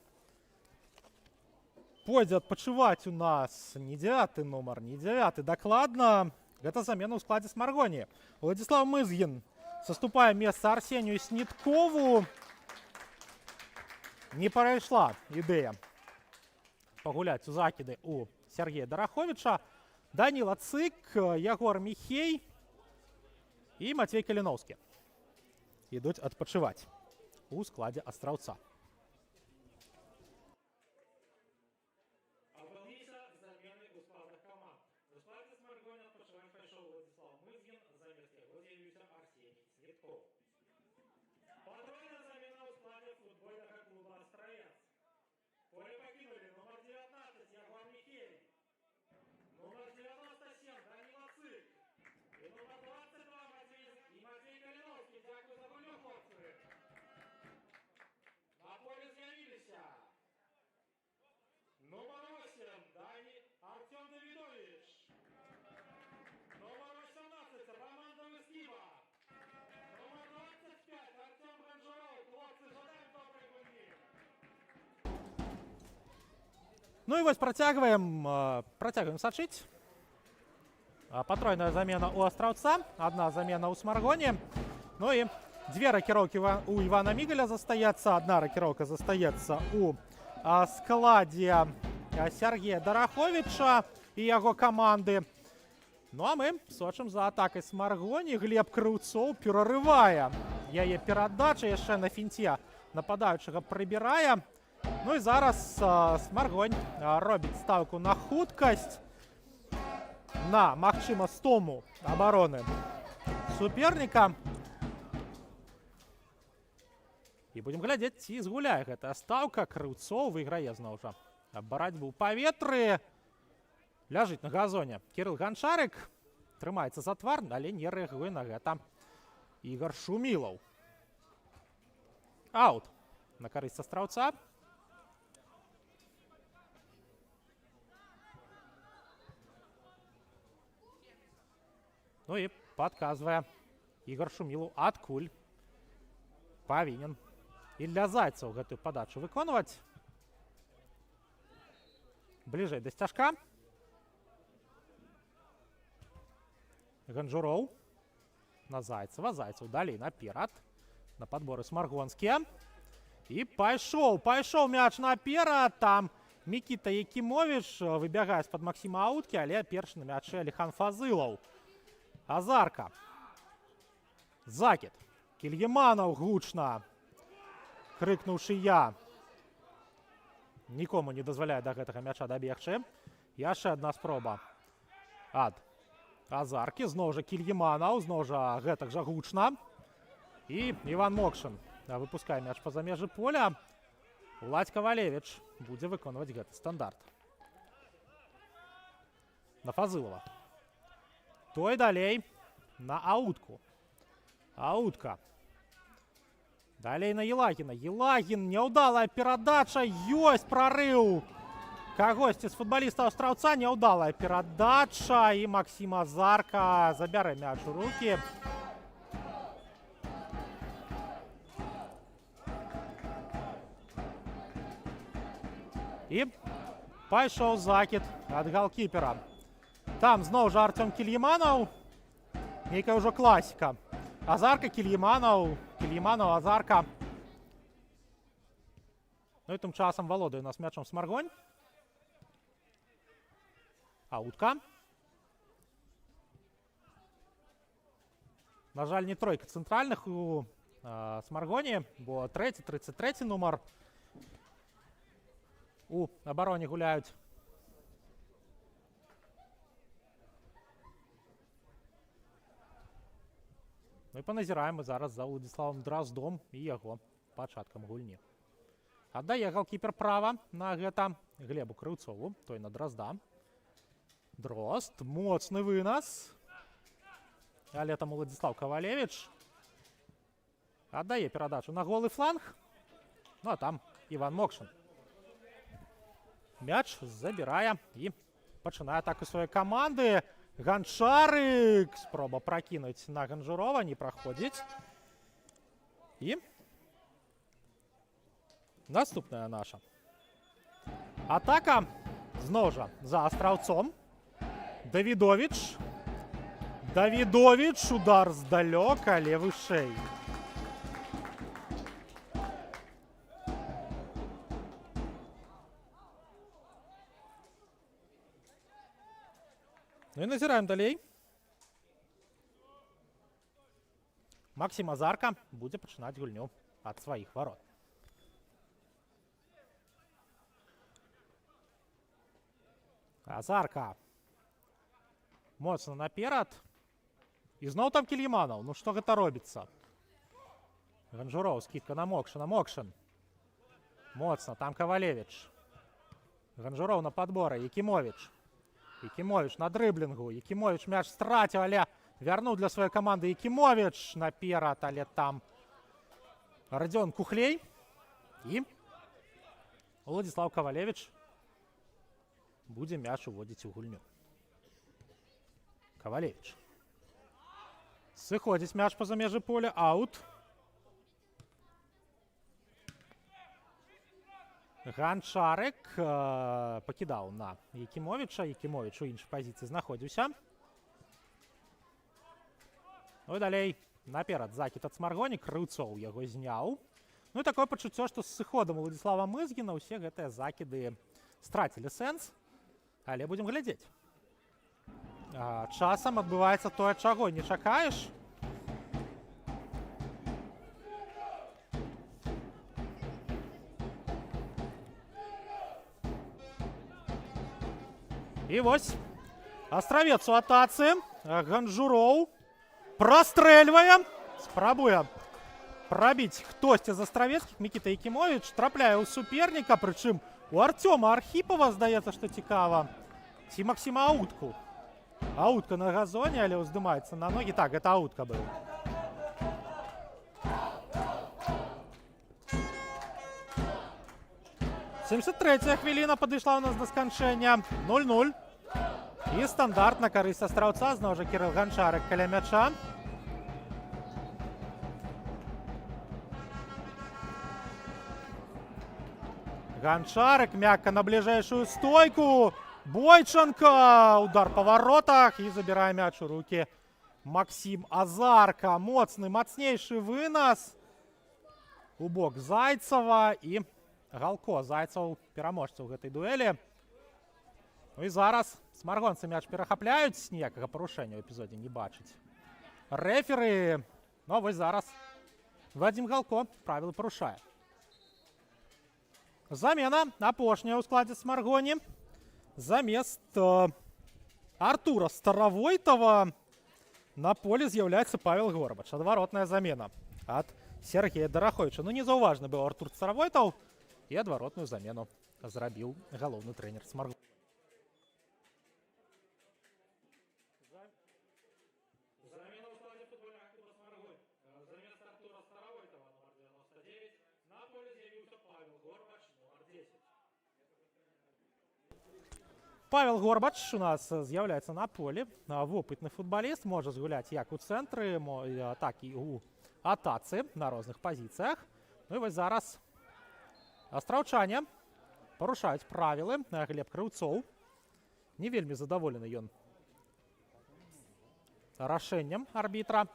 Пойдзе адпачываць у нас не 9 нумар, не 9. Дакладна, гэта замена ў складзе Смаргоні. Уладзіслаў Мызгін саступае месца Арсенію Сніткову. Не прайшла ідэя пагуляць у закіды у Сергея Дараховича. Даніла Цык, Ягор Міхей і Мацвей Каліновскі ідуць адпачываць у складзе астраўца. Адбыліся замены ў складах каманд. У складзе Смаргоні адпачываць пайшоў Уладзіслаў Мызгін, замест яго з'явіўся Арсеній Сніткоў. Ну і вось працягваем сачыць. Патройная замена у Астраўца, адна замена ў Смаргоне. Ну і дзве ракіроўкі у Івана Мігаля застаецца, адна ракіроўка застаецца у складзе Сергея Дараховіча і яго каманды. Ну а мы сочым за атакай Смаргоні. Глеб Крыўцоў перарывае яе перадача, яшчэ на фінце нападаючага прыбірае. Ну і зараз Смаргонь робіць ставку на хуткасць, на, магчыма, стому абароны суперніка. І будзем глядзець, ці згуляе гэтая стаўка. Крыўцоў выйграе зноў жа барацьбу ў паветры. Ляжыць на газоне Кірыл Ганчарык, трымаецца за твар, але не рэагуе на гэта Ігар Шумілаў. Аут на карысць Астраўца. Ну і падказвае Ігар Шумілаў, адкуль павінен Ілля Зайцаў гэтую падачу выконваць. Бліжэй да сцяжка. Ганжуроў на Зайцева. Зайцев далей наперад. На падборы смаргонскія. І пайшоў мяч наперад. Там Мікіта Якімовіч выбягае з-пад Максіма Ауткі, але першы на мячы Аліхан Фазылаў. Азарка. Закід. Кільяманаў гучна, крыкнуўшы я. Нікому не дазваляе да гэтага мяча дабегчы. Яшчэ адна спроба ад Азаркі. Зноў жа Кільяманаў, зноў жа гэтак жа гучна. І Іван Мокшин выпускае мяч па-за межы поля. Уладзь Кавалевіч будзе выконваць гэты стандарт. На Фазылова. Той далей на Аутку. Аутка. Далей на Елагіна. Елагін, няўдалая перадача. Ёсць прарыў кагосьці з футбалістаў Астраўца. Няўдалая перадача. І Максім Азарка забярэ мяч у рукі. І пайшоў закід ад галкіпера. Там зноў жа Артём Кільяманаў. Нейкая ўжо класіка. Азарка, Кільяманаў, Азарка. Ну і тым часам валодае у нас мячом Смаргонь. Аутка. На жаль, не тройка цэнтральных у Смаргоні, бо 33 нумар у абароне гуляюць. Ну і паназіраем мы зараз за Уладзіславам Драздом і яго пачаткам гульні. Аддае галкіпер права на гэта Глебу Крыўцову, той на Дразда. Дрозд, моцны вынас. Але там Уладзіслав Кавалевіч аддае перадачу на голы фланг. Ну а там Іван Мокшин. Мяч забірае і пачынае атаку сваёй каманды. Ганчарык. Спроба пракінуць на Ганжурова. Не праходзіць. І наступная наша атака. Зноў жа за Астраўцом. Давідовіч. Давідовіч. Удар здалёк, але вышэй. Ну і назіраем далей. Максім Азарка будзе пачынаць гульню ад сваіх варот. Азарка. Моцна наперад. І зноў там Кільяманаў. Ну што гэта робіцца? Ганжуроў, скідка на Мокшина. Мокшин. Моцна, там Кавалевіч. Ганжуроў на падборы. Якімовіч. Якімовіч на дрыблінгу. Якімовіч мяч страціў, але вярнуў для сваёй каманды Якімовіч наперад, але там Радзён Кухлей. І Уладзіслав Кавалевіч будзе мяч уводзіць у гульню. Кавалевіч. Сыходзіць мяч па-за межы поля. Аут. Ганчарик пакідаў на Якімовіча. Якімовіч у іншай пазіцыі знаходзіўся. Ну і далей наперад закід ад Смаргоні. Крыўцоў яго зняў. Ну і такое пачуццё, што з сыходам Уладзіслава Мызгіна ўсе гэтыя закіды страцілі сэнс. Але будзем глядзець. Часам адбываецца тое, чаго не чакаеш. І вось Астравец у атацы. Ганжуроў прастрэльвае. Спрабуе прабіць хтосьці з астравецкіх. Мікіта Якімовіч трапляе ў суперніка. Прычым у Артёма Архіпова, здаецца, што цікава. Ці Максіма Аутку. Аутка на газоне, але ўздымаецца на ногі. Так, гэта Аутка быў. Семьдесят третья хвіліна падышла ў нас да сканчэння. 0-0. І стандарт на карысць Астраўца. Зноў жа Кірыл Ганчарык каля мяча. Ганчарык мякка на бліжэйшую стойку. Бойченко. Удар па воротах. І забірае мяч у рукі Максім Азарка. Моцны, мацнейшы вынас у бок Зайцева. І Галко. Зайцев пераможца ў гэтай дуэлі. Ну і зараз смаргонцы мяч перахапляюць. Ніякага парушэння ў эпізодзе не бачыць рэферы. Ну вось зараз Вадзім Галко правілы парушае. Замена апошняя ў складзе Смаргоні. Замест Артура Старавойтова на поле з'яўляецца Павел Горбач. Адваротная замена ад Сергея Дараховича. Ну, незаўважны быў Артур Старавойтаў. І адваротную замену зрабіў галоўны трэнер Смаргоні. Замена ў складзе футбольнага клуба Смаргонь. Замест Артура Старавойтова, номер 99, на поле з'явіўся Павел Горбач, номер 10. Павел Горбач у нас з'яўляецца на полі. Вопытны футбаліст, можа згуляць як у цэнтры, так і у атацы на розных пазіцыях. Ну і вось зараз астраўчане парушаюць правілы. Глеб Крыўцоў не вельмі задаволены ён рашэннем арбітра.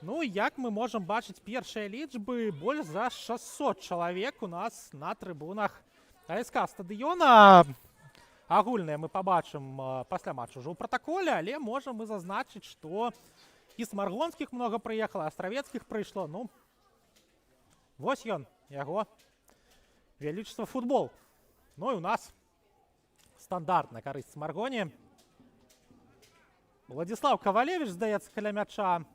Ну, як мы можам бачыць першыя лічбы, больш за 600 чалавек у нас на трыбунах АСК стадыёна. Агульныя мы пабачым пасля матчу ўжо ў пратаколе, але можам мы зазначыць, што і смаргонскіх многа прыехала, астравецкіх прыйшло. Ну, вось ён, яго величество футбол. Ну і у нас стандарт на карысць Смаргоні. Владислав Кавалевич, здаецца, каля мяча.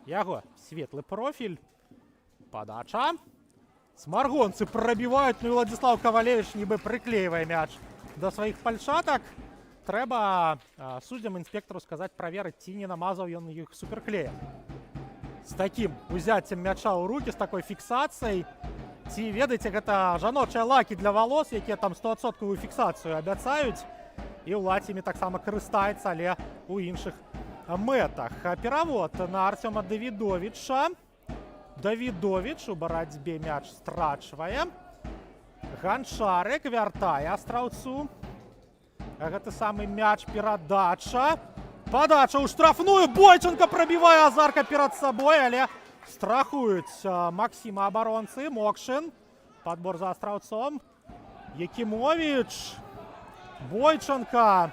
Яго светлы профіль. Падача. Смаргонцы прабіваюць, ну і Владислав Кавалевич нібы прыклеівае мяч да сваіх пальчатак. Трэба суддзям інспектару сказаць, праверыць, ці не намазаў ён іх суперклеем. З такім узяццем мяча ў рукі, з такой фіксацыяй. Ці, ведаеце, гэта жаночыя лакі для валос, якія там 100% фіксацыю абяцаюць. І ўлад імі таксама карыстаецца, але ў іншых мэтах. Перавод на Артёма Давідовіча. Давідовіч у барацьбе мяч страчвае. Ганчарык вяртае Астраўцу. Гэты самы мяч, перадача. Падача ў штрафную. Бойченко прабівае, Азарка перад сабой, але страхуюць Максіма абаронцы. Мокшын. Падбор за Астраўцом. Якімовіч. Бойченко.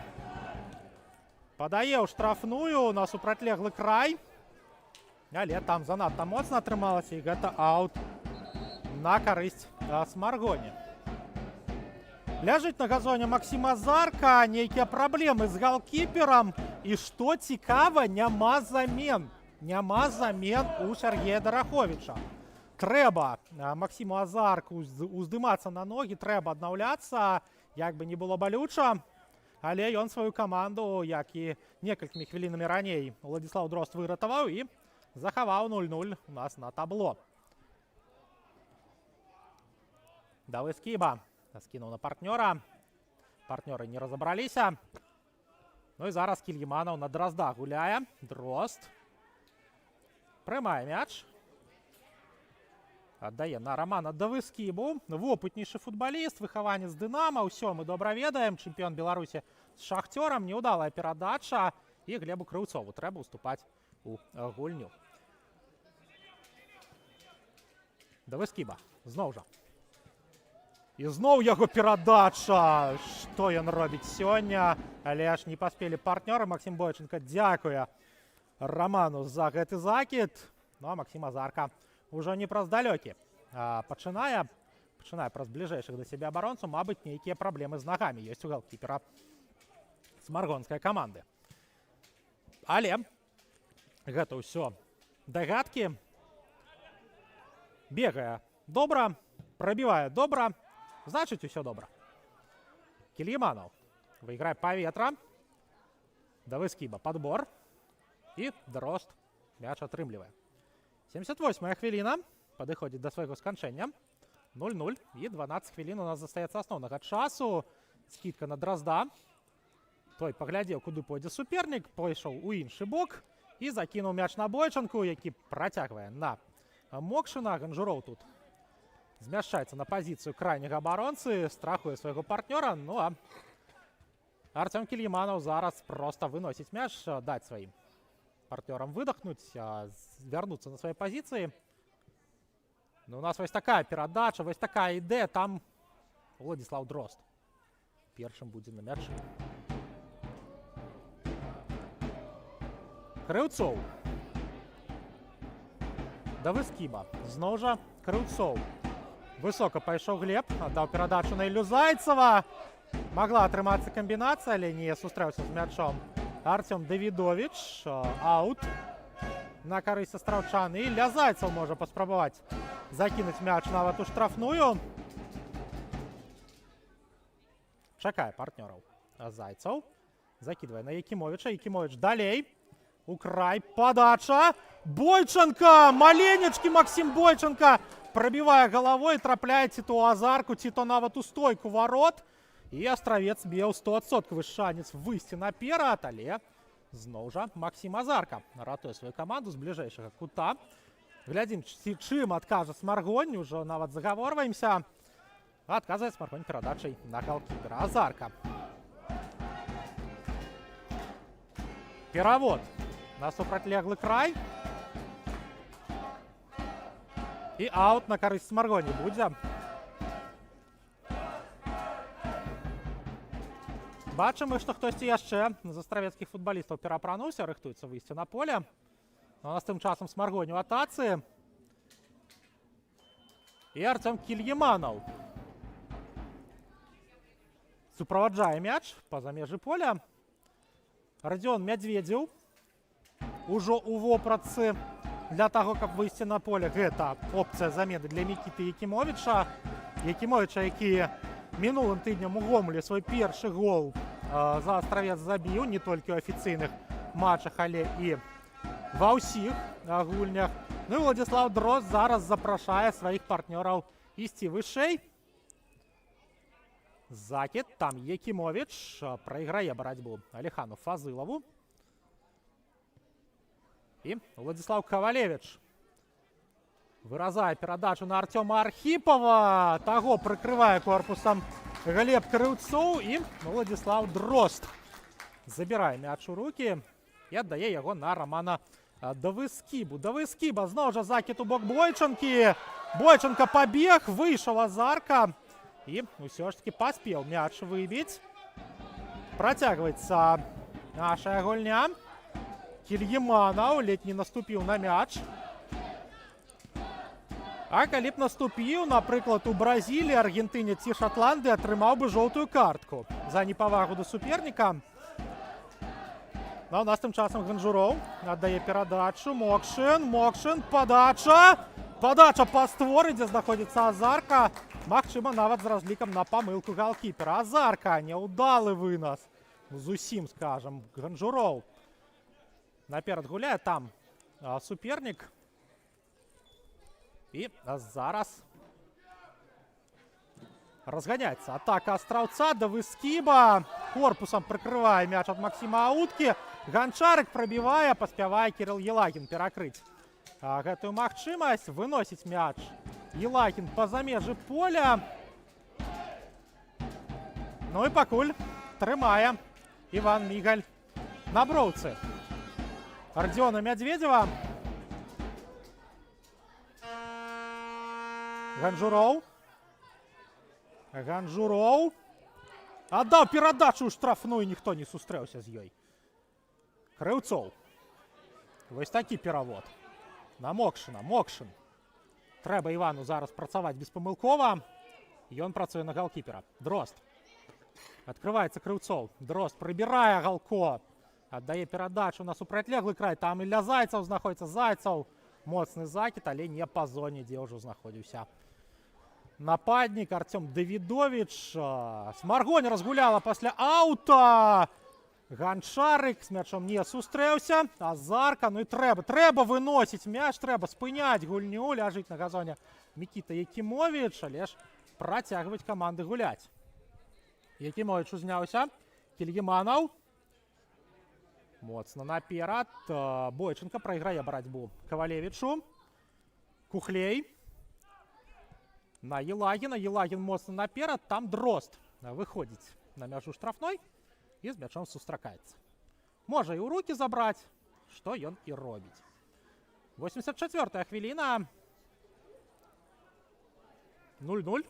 Падае ў штрафную на супрацьлеглы край. Але там занадта моцна атрымалася, і гэта аут на карысць Смаргоні. Ляжыць на газоне Максім Азарка, нейкія праблемы з галкіперам. І што цікава, няма замен. Няма замен у Сергея Дараховича. Трэба Максіму Азарку уздымацца на ногі, трэба аднаўляцца, як бы не было балюча. Але ён сваю каманду, як і некалькімі хвілінамі раней, Уладзіслаў Дрозд выратаваў і захаваў 0-0 у нас на табло. Давид Скіба скінуў на партнёра. Партнёры не разабраліся. Ну і зараз Кільгіманаў на Дрозда гуляе. Дрозд прымае мяч. Аддае на Романа Давыскібу. Вопытнейшы футбаліст, выхаванец Дынама. Усё мы добра ведаем. Чэмпіён Беларусі з Шахцёрам. Неўдалая перадача. І Глебу Крыўцову трэба ўступаць у гульню. Давыскіба. Зноў жа. І зноў яго перадача. Што ён робіць сёння? Але ж не паспелі партнёры. Максім Бойченко дзякуе Роману за гэты закід. Ну а Максім Азарка ўжо не праз далёкі. Пачынае праз бліжэйшых да сябе абаронцаў, мабыць, нейкія праблемы з нагамі ёсць у галкіпера смаргонскай каманды. Але гэта ўсё дагадкі. Бегае добра, прабівае добра, значыць, усё добра. Кільяманаў выйграе паветра. Давыскіба падбор. І Дрозд мяч атрымлівае. 78-я хвіліна. Падыходзіць да свайго сканчэння. 0-0. І 12 хвілін у нас застаецца асноўнага часу. Скідка на Дрозда. Той паглядзеў, куды пойдзе супернік, пайшоў у іншы бок і закінуў мяч на Бойчанку, які працягвае на Мокшына. Ганжуроў тут змяшчаецца на пазіцыю крайняга абаронцы, страхуе свайго партнёра. Ну а Артём Кільяманаў зараз проста выносіць мяч, даць сваім партнёрам выдохнуць, вярнуцца на свае пазіцыі. Ну, у нас вось такая перадача, вось такая ідэя. Там Владзіслаў Дрозд першым будзе на мячы. Крыўцоў. Давыскіба. Зноў жа Крыўцоў. Высока пайшоў Глеб, аддаў перадачу на Іллю Зайцева. Магла атрымацца камбінацыя, але не сустрэўся з мячом Артём Давідовіч. Аут на карысць астраўчан. І Ілля Зайцев можа паспрабаваць закінуць мяч нават у штрафную. Чакае партнёраў Зайцев. Закідвае на Якімовіча. Якімовіч далей. У край. Падача. Бойченко! Маленечкі Максім Бойченко прабівае галавой, трапляе ці то ў Азарку, ці то нават у стойку варот. І Астравец меў 100% шанец выйсці наперад, але зноў жа Максім Азарка ратуе сваю каманду з бліжэйшага кута. Глядзім, чым адкажа Смаргонь, ужо нават загаворваемся. Адказвае Смаргонь перадачай на галкіпера Азарка. Перавод на супрацьлеглы край. І аут на карысць Смаргоні будзе. Бачым мы, што хтосьці яшчэ з астравецкіх футбалістаў пераапрануўся, рыхтуецца выйсці на поле. У нас тым часам Смаргонь у атацы. І Артём Кільяманаў суправаджае мяч па-за межы поля. Радзіон Мядзведзеў ужо ў вопратцы для таго, каб выйсці на поле. Гэта опцыя замены для Мікіты Якімовіча. Якімовіча, які мінулым тыднем у Гомелі свой першы гол за Астравец забіў, не толькі ў афіцыйных матчах, але і ва ўсіх гульнях. Ну і Владзіслаў Дрозд зараз запрашае сваіх партнёраў ісці вышэй. Закід, там Якімовіч прайграе барацьбу Алехану Фазылаву. І Владзіслаў Кавалевіч выразае перадачу на Артёма Архіпова. Таго прыкрывае корпусам Глеб Крыўцоў. І Владзіслаў Дрозд забірае мяч у рукі і аддае яго на Романа Давыскібу. Давыскіба, зноў жа закід у бок Бойчанкі. Бойчанка пабег, выйшаў Азарка. І ўсё ж таки паспеў мяч выбіць. Працягваецца наша гульня. Кільяманаў ледзь не наступіў на мяч. А калі б наступіў, напрыклад, у Бразіліі, Аргентыне ці Шатландыі, атрымаў бы жоўтую картку за непавагу да суперніка. Ну, у нас тым часам Ганжуроў аддае перадачу. Мокшын, падача. Падача па створы, дзе знаходзіцца Азарка. Магчыма, нават з разлікам на памылку галкіпера. Азарка, няўдалы вынас. Зусім, скажам, Ганжуроў наперад гуляе, там супернік. І зараз разганяецца атака Астраўца. Давыскіба корпусам прыкрывае мяч ад Максіма Ауткі. Ганчарык прабівае, паспявае Кірыл Елагін перакрыць гэтую магчымасць. Выносіць мяч Елагін па-за межы поля. Ну і пакуль трымае Іван Мігаль на броўцы Родиона Медведева. Ганжуроў. Ганжуроў. Аддаў перадачу ў штрафную, ніхто не сустрэўся з ёй. Крыўцоў. Вось такі перавод. На Мокшына. Мокшын. Трэба Івану зараз працаваць беспамылкова. Ён працуе на галкіпера. Дрозд. Открываецца Крыўцоў. Дрозд прыбірае галко. Аддае перадачу на супрацьлеглы край. Там Ілля Зайцаў знаходзіцца. Зайцаў. Моцны закід, але не па зоне, дзе ўжо знаходзіўся нападнік Артём Давідовіч. Смаргонь разгуляла пасля аўта. Ганчарык з мячом не сустрэўся. Азарка. Ну і трэба выносіць мяч, трэба спыняць гульню. Ляжыць на газоне Мікіта Якімовіч, але ж працягваць каманды гуляць. Якімовіч узняўся. Кільгіманаў. Моцна наперад. Бойченко прайграе барацьбу Кавалевічу. Кухлей. На Елагіна. Елагін моцна наперад. Там Дрозд выходзіць на мяжу штрафной і з мячом сустракаецца. Можа і ў рукі забраць, што ён і робіць. 84-я хвіліна. 0-0.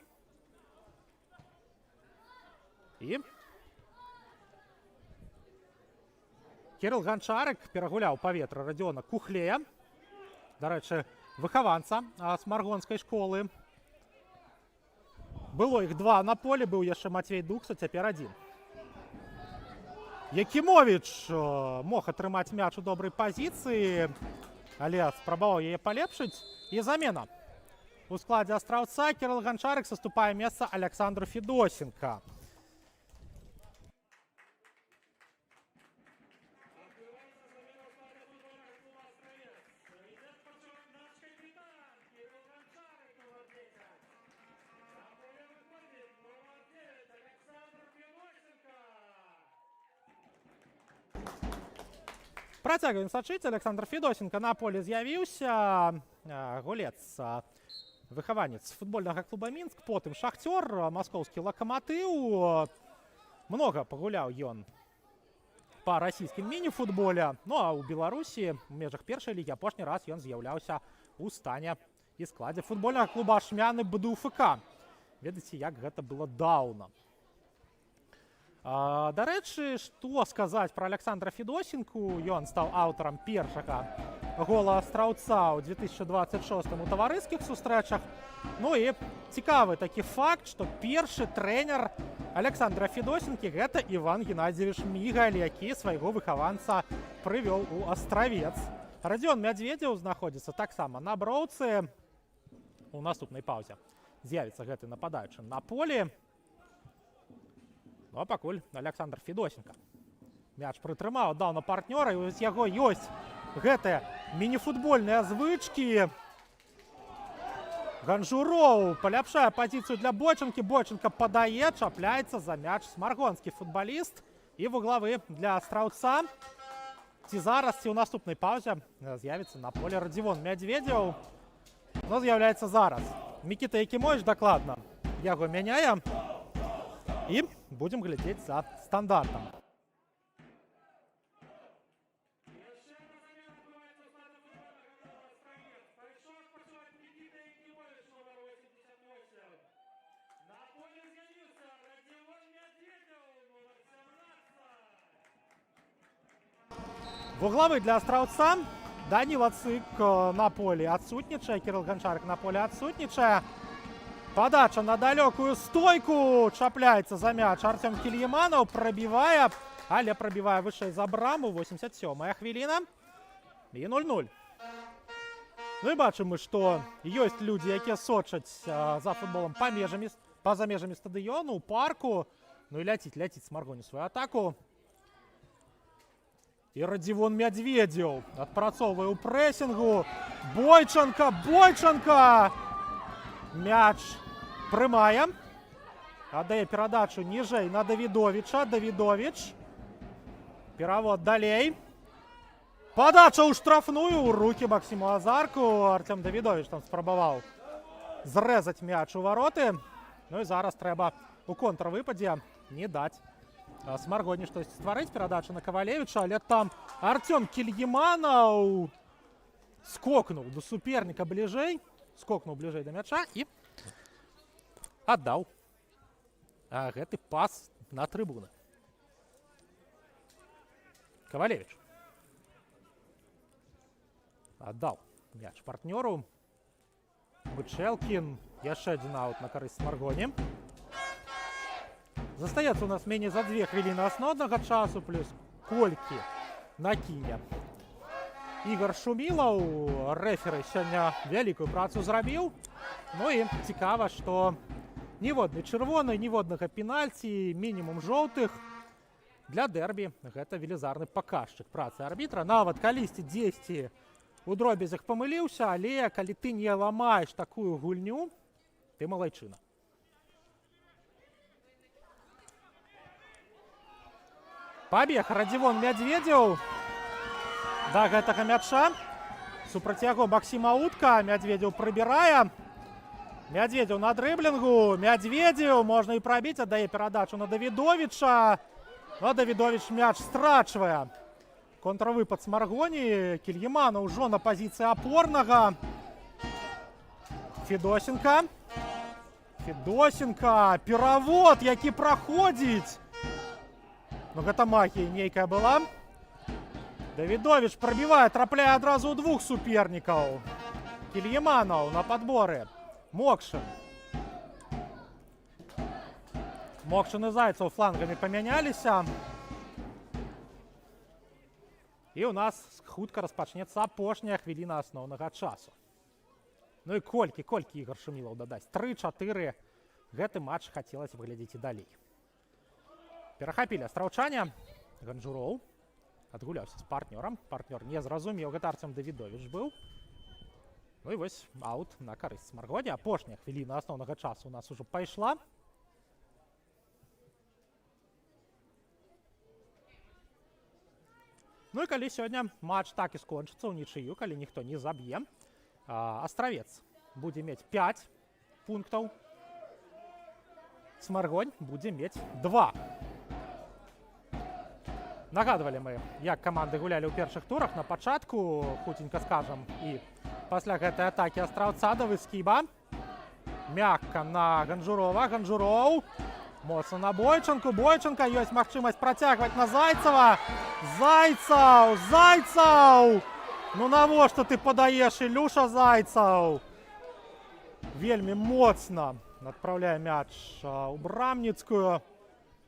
І Кірыл Ганчарык перагуляў паветра Радзіона Кухлея. Дарэчы, выхаванца смаргонскай школы. Было іх два на полі, быў яшчэ Мацвей Дукса, цяпер адзін. Якімовіч мог атрымаць мяч у добрай пазіцыі, але спрабаваў яе палепшыць. І замена. У складзе астраўца Кірыл Ганчарык саступае месца Александру Федосенко. Працягваем сачыць. Александр Федосенко на поле з'явіўся. Гулец, выхаванец футбольнага клуба Мінск, потым Шахцёр, маскоўскі Лакаматыў. Многа пагуляў ён па расійскім міні-футболе. Ну а ў Беларусі у межах першай лігі апошні раз ён з'яўляўся ў стане і складзе футбольнага клуба Ашмяны БДУФК. Ведаеце, як гэта было даўна. Дарэчы, што сказаць пра Александра Федосенку? Ён стаў аўтарам першага гола астраўца ў 2026 у таварыскіх сустрэчах. Ну і цікавы такі факт, што першы трэнер Александра Федосенкі гэта Іван Геннадзевіч Мігаль, які свайго выхаванца прывёў у Астравец. Радзіон Мядзведзеў знаходзіцца таксама на броўцы. У наступнай паўзе з'явіцца гэты нападаючы на полі. Ну а пакуль Александр Федосенко мяч прытрымаў, даў на партнёра, і у яго ёсць гэтыя міні-футбольныя звычкі. Ганжуроў паляпшае пазіцыю для Бойченкі. Бойченко падае, чапляецца за мяч смаргонскі футбаліст. І вуглавы для астраўца. Ці зараз, ці ў наступнай паўзе з'явіцца на поле Радзівон Мядзведзеў. Но з'яўляецца зараз. Мікіта Якімовіч дакладна яго мяняе. І будзем глядзець за стандартам. Вуглавы для астраўца. Даніла Цык на полі адсутнічае. Кірыл Ганчарык на полі адсутнічае. Падача на далёкую стойку. Чапляецца за мяч Артём Кільгіманаў. Прабівае, але прабівае вышэй за браму. 87-я хвіліна. І 0-0. Ну і бачым мы, што ёсць людзі, якія сочаць за футболам па-за межамі стадыёну, у парку. Ну і ляціць смаргонь сваю атаку. І Радзівон Мядзведзеў адпрацоўвае ў прэсінгу. Бойченко! Мяч прымае. Аддае перадачу ніжэй на Давідовіча. Давідовіч. Перавод далей. Падача ў штрафную. У рукі Максіму Азарку. Артём Давідовіч там спрабаваў зрэзаць мяч у вароты. Ну і зараз трэба у контрвыпадзе не даць Смаргоні штось стварыць. Перадача на Кавалевіча, але там Артём Кельгіманаў скокнуў до суперніка бліжэй, скокнуў бліжэй да мяча і аддаў гэты пас на трыбуны. Кавалевіч аддаў мяч партнёру. Бычэлкін, яшчэ адзін аут на карысць Смаргоні. Застаецца у нас меней за 2 хвіліны асноўнага часу, плюс колькі накіне Ігор Шумілаў. Рэферы сёння вялікую працу зрабіў. Ну і цікава, што ніводнай чырвонай, ніводнага пенальці, мінімум жоўтых. Для дэрбі гэта велізарны паказчык працы арбітра. Нават калісьці дзесьці у дробязях памыліўся, але калі ты не ламаеш такую гульню, ты малайчына. Пабег Радзівон Мядзведзеў да гэтага мяча. Супраць яго Максіма Утка. Мядзведзеў прыбірае. Мядзведзеў на дрыблінгу. Мядзведзеў можна і прабіць, аддае перадачу на Давідовіча. Но Давідовіч мяч страчвае. Контрвыпад Смаргоні. Кельгімана ўжо на пазіцыі апорнага. Федосенка. Федосенка. Перавод, які праходзіць. Ну гэта магія нейкая была. Давідовіч прабівае, трапляе адразу ў 2 супернікаў. Кельгіманаў на падборы. Мокшын. Мокшын і Зайцаў флангамі памяняліся. І ў нас хутка распачнецца апошняя хвіліна асноўнага часу. Ну і колькі Ігор Шумілаў дадаць? 3-4. Гэты матч хацелася выглядзець і далей. Перахапілі астраўчане. Ганжуроў адгуляўся з партнёрам. Партнёр не зразумеў, гэта Артём Давідовіч быў. Ну і вось аут на карысць Смаргоні. Апошняя хвіліна асноўнага часу у нас ужо пайшла. Ну і калі сёння матч так і скончыцца ў нічыю, калі ніхто не заб'е, Астравец будзе мець 5 пунктаў. Смаргонь будзе мець 2. Нагадвалі мы, як каманды гулялі ў першых турах. На пачатку, хуценька скажам, і пасля гэтай атакі Астраўца да Выскіба. Мякка на Ганжурова. Ганжуроў. Моцна на Бойчанку. Бойчанка. Ёсць магчымасць працягваць на Зайцава. Зайцаў! Зайцаў! Ну навошта ты падаеш, Ілюша Зайцаў? Вельмі моцна адпраўляе мяч у Брамніцкую.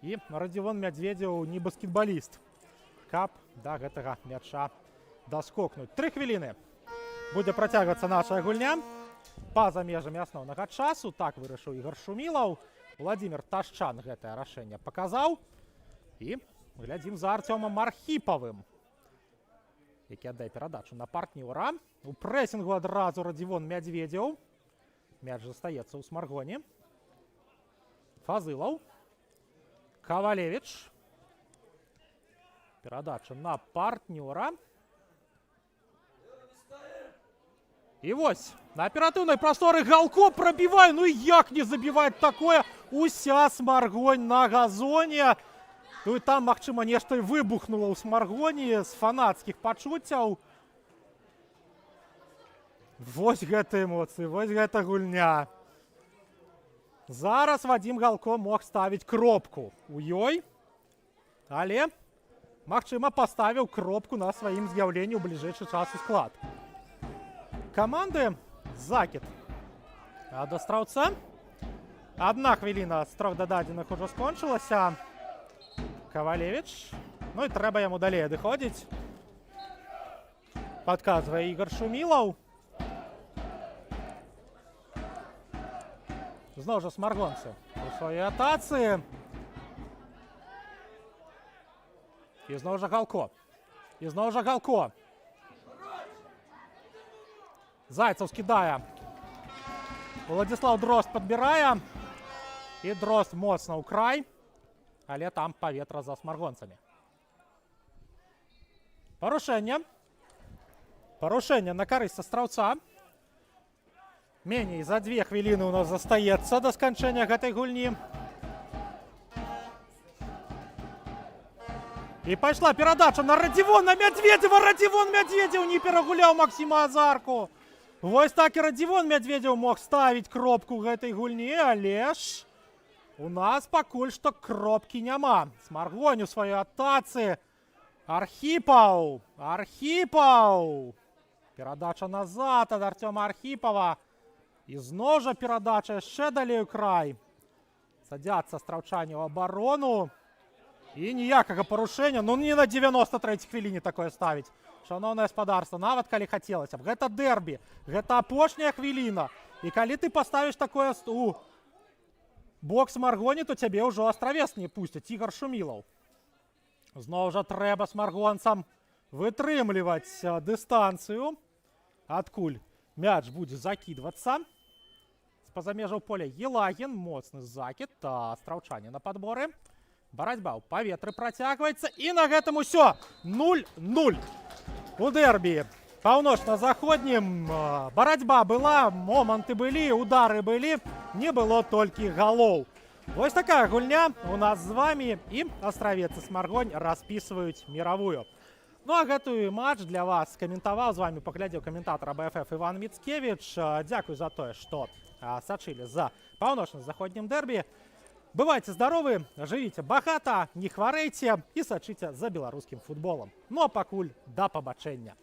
І Радзівон Мядзведзеў не баскетбаліст. Каб да гэтага мяча даскокнуць. 3 хвіліны будзе працягвацца наша гульня па-за межамі асноўнага часу. Так вырашыў Ігор Шумілаў. Владзімір Ташчан гэтае рашэнне паказаў. І глядзім за Артёмам Архіпавым, які аддае перадачу на партнёра. У прэсінгу адразу Радзівон Мядзведзеў. Мяч застаецца ў Смаргоні. Фазылаў. Кавалевіч. Перадача на партнёра. І вось, на аператыўнай прасторы Галко прабівае. Ну як не забіваць такое? Уся Смаргонь на газоне. Ну і там, магчыма, нешта і выбухнула ў Смаргоні з фанацкіх пачуццяў. Вось гэта эмоцыі, вось гэта гульня. Зараз Вадзім Галко мог ставіць кропку у ёй, але, магчыма, паставіў кропку на сваім з'яўленні ў бліжэйшы час у склад каманды. Закід ад Астраўца. 1 хвіліна з 3 дададзеных ужо скончылася. Кавалевіч. Ну і трэба яму далей адыходзіць. Падказвае Ігор Шумілаў. Зноў жа смаргонцы у сваёй атацы. І зноў жа Галко. І зноў жа Галко. Зайцаў скідае. Уладзіслаў Дрозд падбірае. І Дрозд моцна ў край. Але там паветра за смаргонцамі. Парушэнне. Парушэнне на карысць Астраўца. Меней за 2 хвіліны у нас застаецца да сканчэння гэтай гульні. І пайшла перадача на Радзівона Мядзведзева. Радзівон Мядзведзеў не перагуляў Максіма Азарку. Вось так і Радзівон Мядзведзеў мог ставіць кропку гэтай гульні, але ж у нас пакуль што кропкі няма. Смаргонь у сваёй атацы. Архіпаў. Перадача назад ад Артёма Архіпава. І зноў жа перадача яшчэ далей у край. Садзяцца страўчане ў абарону. І ніякага парушэння. Ну не на 93-й хвіліне такое ставіць. Шановнае гаспадарства, нават калі хацелася б. Гэта дэрбі. Гэта апошняя хвіліна. І калі ты паставіш такое у бок Смаргоні, то цябе ўжо астравес не пусцяць. Ігор Шумілаў. Зноў жа трэба смаргонцам вытрымліваць дыстанцыю. Адкуль мяч будзе закідвацца. З-па-за межаў поля Елагін. Моцны закід. Страўчане на падборы. Барацьба ў паветры працягваецца. І на гэтым усё. 0-0. У дэрбі паўночна-заходнім барацьба была, моманты былі, удары былі. Не было толькі галоў. Вось такая гульня у нас з вамі. І астравец і Смаргонь распісваюць міравую. Ну а гэтую матч для вас каментаваў, з вами паглядзеў каментатар АБФ Іван Міцкевіч. Дзякуй за тое, што сачылі за паўночна-заходнім дэрбі. Бывайце здаровы, жывіце багата, не хварэйце і сачыце за беларускім футболам. Ну а пакуль да пабачэння.